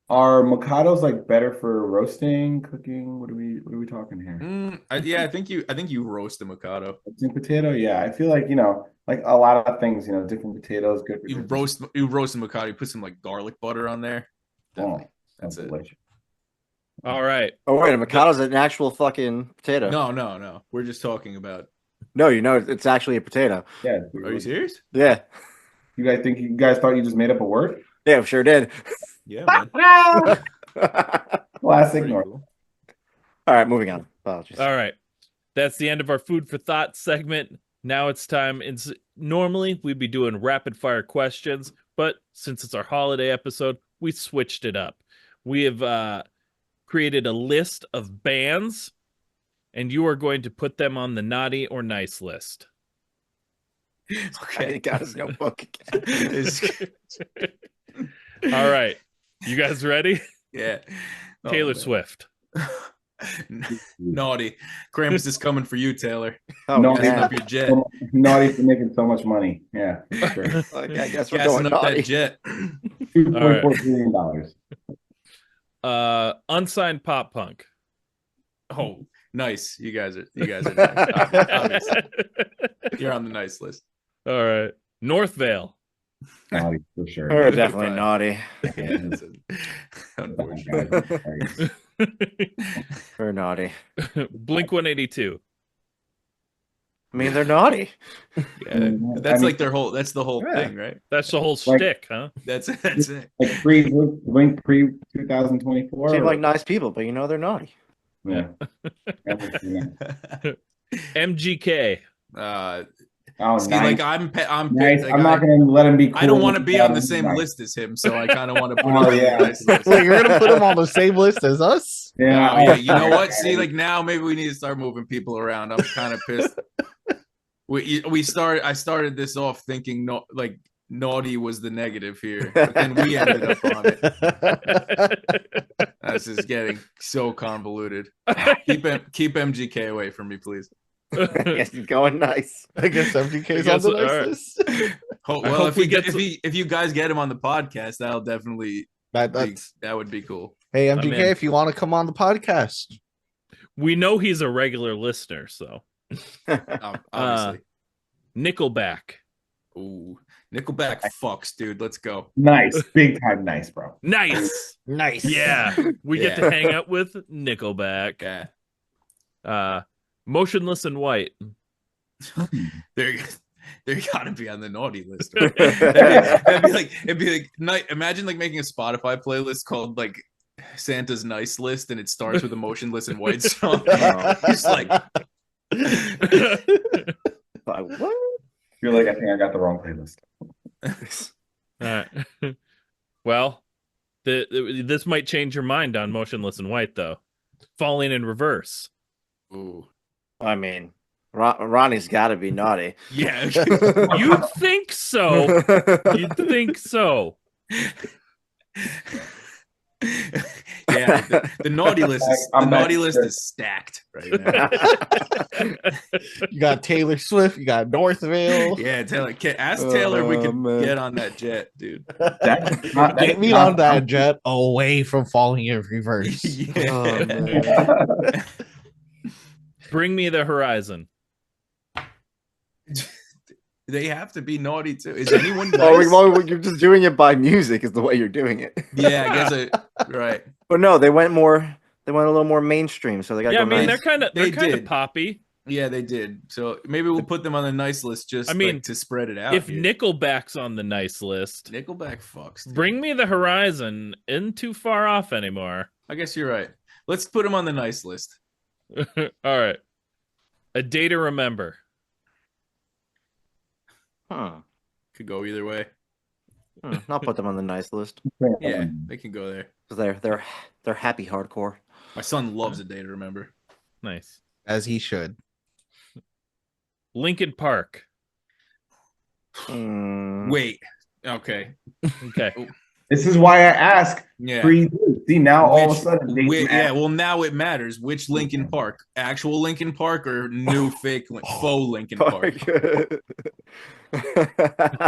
Are Mikados like better for roasting, cooking? What are we talking here? I think you roast a Mikado. Roasting potato? Yeah, I feel like like a lot of things, different potatoes good for You different- roast a Mikado. You put some like garlic butter on there. Definitely. That's sounds it. delicious. All right. Oh wait, a Mikado's an actual fucking potato. No. We're just talking about. No, it's actually a potato. Yeah. Are you serious? Yeah. You guys thought you just made up a word? Yeah, we sure did. Yeah, man. Classic Pretty North. cool. All right, moving on. Apologies. All right. That's the end of our food for thought segment. Now it's time. Normally we'd be doing rapid fire questions, but since it's our holiday episode, we switched it up. We have created a list of bands, and you are going to put them on the naughty or nice list. Okay. He got his notebook again. All right. You guys ready? Yeah. Oh, Taylor man. Swift. Naughty. Krampus is coming for you, Taylor. Oh, No, Gassing man. up your jet. Naughty for making so much money. Yeah, for sure. Like, I guess we're Gassing going up naughty. that jet. $2.4 billion. Unsigned pop punk. Oh, nice. You guys are nice. Obviously. You're on the nice list. All right. Northvale. Naughty for sure. We're definitely Fine. naughty. Yeah, that's unfortunate. We're naughty. Blink 182. I mean, they're naughty. Yeah, that's like their whole. That's the whole Yeah. thing, right? That's the whole Like- shtick, huh? That's it. Like Blink pre 2024. Seem like nice people, but they're naughty. Yeah. MGK. Oh, See, nice. like I'm Nice. like, I'm not gonna let him be cool. I don't want to be on the without same nice. list as him, so I kind of want to put him Oh, on yeah. the nice list. Wait, you're gonna put him on the same list as us? Yeah. Oh, yeah. You know what? See, like now maybe we need to start moving people around. I'm kind of pissed. I started this off thinking like naughty was the negative here, but then we ended up on it. That's just getting so convoluted. Keep MGK away from me, please. Yes, he's going nice. I guess MGK's I on the guess- nice all right. list. Well, hope we get if you guys get him on the podcast, that'll definitely That's that would be cool. hey I'm MGK, in. if you want to come on the podcast. We know he's a regular listener, so Obviously. Nickelback. Ooh, Nickelback fucks, dude. Let's go. Nice. Big time nice, bro. Nice. Nice. Yeah. We get Yeah. to hang out with Nickelback. Yeah, Motionless in White. they're gotta be on the naughty list. It'd be like night. Imagine like making a Spotify playlist called like Santa's Nice List, and it starts with a Motionless in White song. It's like What? You're like, I think I got the wrong playlist. All right. Well, this might change your mind on Motionless in White, though. Falling in Reverse. ooh. I mean, Ronnie's got to be naughty. Yeah. You'd think so. You'd think so. Yeah, the naughty list is I'm back. is stacked right now. You got Taylor Swift, you got Northvale. Yeah, Taylor. Ask Taylor if we Oh, can man. get on that jet, dude. Get me on that jet away from falling in reverse. Yeah. Oh, man. Bring Me the Horizon. They have to be naughty too. Is anyone nice? You're just doing it by music, is the way you're doing it. Yeah, I guess right. But no, they went a little more mainstream, so they got. Yeah, I go mean nice. they're They kind of did. poppy. Yeah, they did. So maybe we'll put them on the nice list just I mean, like, to spread it out. If here. Nickelback's on the nice list, Nickelback fucks. Dude. Bring Me the Horizon isn't too far off anymore. I guess you're right. Let's put them on the nice list. All right. A Day to Remember. Huh. Could go either way. I'll put them on the nice list Yeah, they can go there. because they're happy hardcore. My son loves A Day to Remember. Nice. As he should. Lincoln Park. Wait. Okay. Okay. This is why I ask. Yeah. See, now all of a sudden, yeah. Well, now it matters. Which Lincoln Park? Actual Lincoln Park or new fake faux Lincoln Park?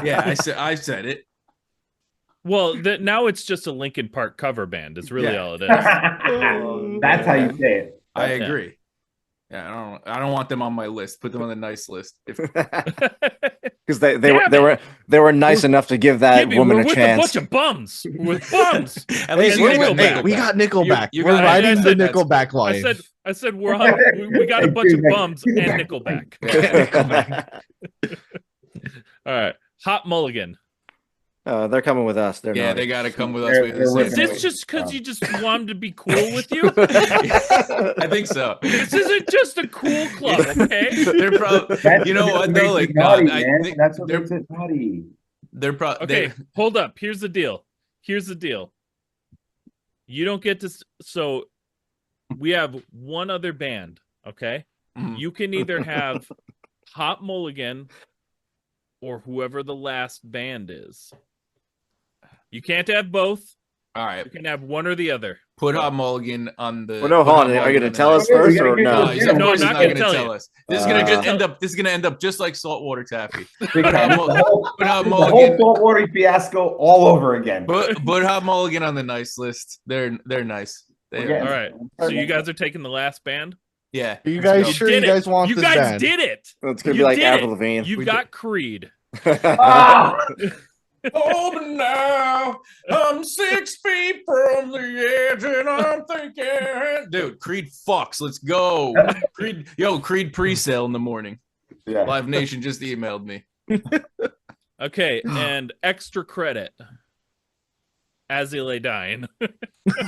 Yeah, I said it. Well, now it's just a Lincoln Park cover band. It's really Yeah. all it is. That's how you say it. I agree. Yeah, I don't want them on my list. Put them on the nice list. Because they were nice enough to give that woman we're a with chance. a bunch of bums. With bums. At least Hey, you got hey, we got Nickelback. You We're got it. riding I the said Nickelback line. I said we got a bunch of bums and Nickelback. All right. Hot Mulligan. They're coming with us. They're Yeah, naughty. they got to come with us. Is this just because you just want them to be cool with you? I think so. This isn't just a cool club, okay? They're probably. You know what though? Like, naughty, I man. think That's what they're makes it naughty. they're probably Okay, hold up. Here's the deal. You don't get to. So we have one other band, okay? Mhm. You can either have Hot Mulligan or whoever the last band is. You can't have both. All right. You can have one or the other. Put Hot Mulligan on the. Well, no, put hold Hot on. Are you Mulligan going on to the tell nice us list. first No, or you no? gotta He's get of No, course I'm he's not not gonna going to tell tell you. us. This is gonna just Uh, end up. This is gonna end up just like saltwater taffy. Big time. Hot The whole, Put Hot the whole Mulligan. saltwater fiasco all over again. Put Hot Mulligan on the nice list. They're nice. They We're are. All right. So you guys are taking the last band? Yeah. Are you let's guys go. sure Did you it. guys want You this guys band? did it. It's going to You be like did Avril it. Lavigne. You We got Creed. Ah! Oh, but now I'm 6 feet from the edge, and I'm thinking, dude, Creed fucks. Let's go. Creed pre-sale in the morning. Yeah. Live Nation just emailed me. Okay, and extra credit. As They Lay Dying.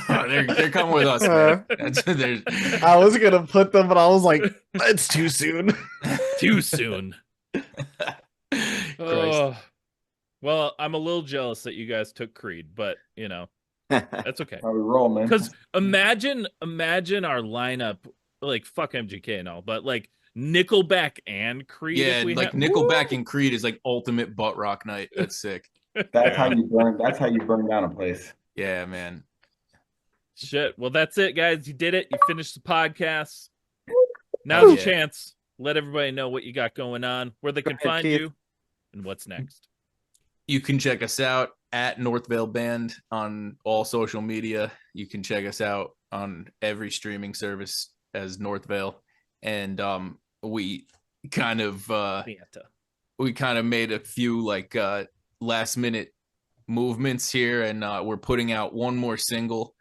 They're coming with us, man. I was gonna put them, but I was like, it's too soon. Too soon. Christ. Oh, well, I'm a little jealous that you guys took Creed, but that's okay. How we roll, man. Because imagine our lineup, like fuck MGK and all, but like Nickelback and Creed. Yeah, if we like had... Nickelback and Creed is like ultimate butt rock night. That's sick. That's how you burn. That's how you burn down a place. Yeah, man. Shit. Well, that's it, guys. You did it. You finished the podcast. Now's your chance. Let everybody know what you got going on, where they can find you, and what's next. You can check us out at Northvale Band on all social media. You can check us out on every streaming service as Northvale. And we kind of made a few like last minute movements here, and we're putting out one more single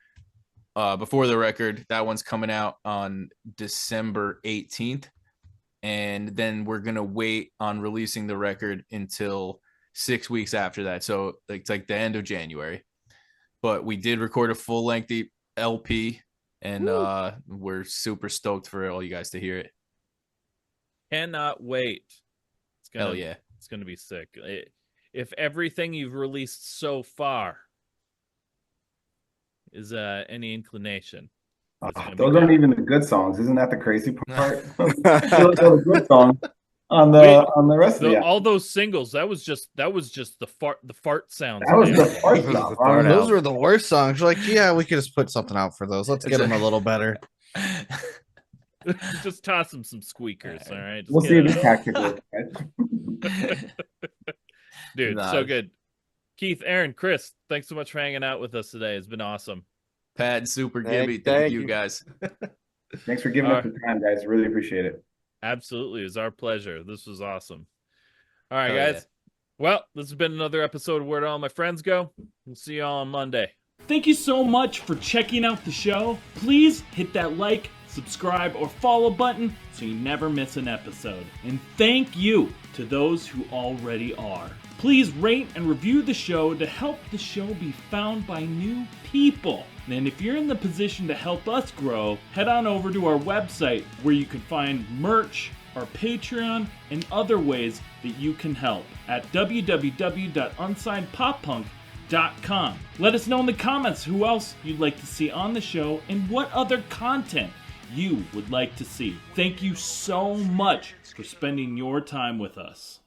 before the record. That one's coming out on December 18th. And then we're going to wait on releasing the record until 6 weeks after that. So it's like the end of January. But we did record a full length LP, and we're super stoked for all you guys to hear it. Cannot wait. Hell yeah. It's going to be sick. If everything you've released so far is any inclination, those aren't even the good songs. Isn't that the crazy part? Those are the good songs on the rest of the all those singles. That was just the fart sounds. That was the fart sound. Those were the worst songs. You're like, yeah, we could just put something out for those. Let's get them a little better. Just toss them some squeakers. All right. We'll see if this tactic works. Dude, so good. Keith, Aaron, Chris, thanks so much for hanging out with us today. It's been awesome. Pat, Super Gibby, thank you guys. Thanks for giving us the time, guys. Really appreciate it. Absolutely. It was our pleasure. This was awesome. All right, guys. Yeah. Well, this has been another episode of Where Did All My Friends Go? We'll see you all on Monday. Thank you so much for checking out the show. Please hit that like, subscribe, or follow button so you never miss an episode. And thank you to those who already are. Please rate and review the show to help the show be found by new people. And if you're in the position to help us grow, head on over to our website where you can find merch, our Patreon, and other ways that you can help at www.unsignedpoppunk.com. Let us know in the comments who else you'd like to see on the show and what other content you would like to see. Thank you so much for spending your time with us.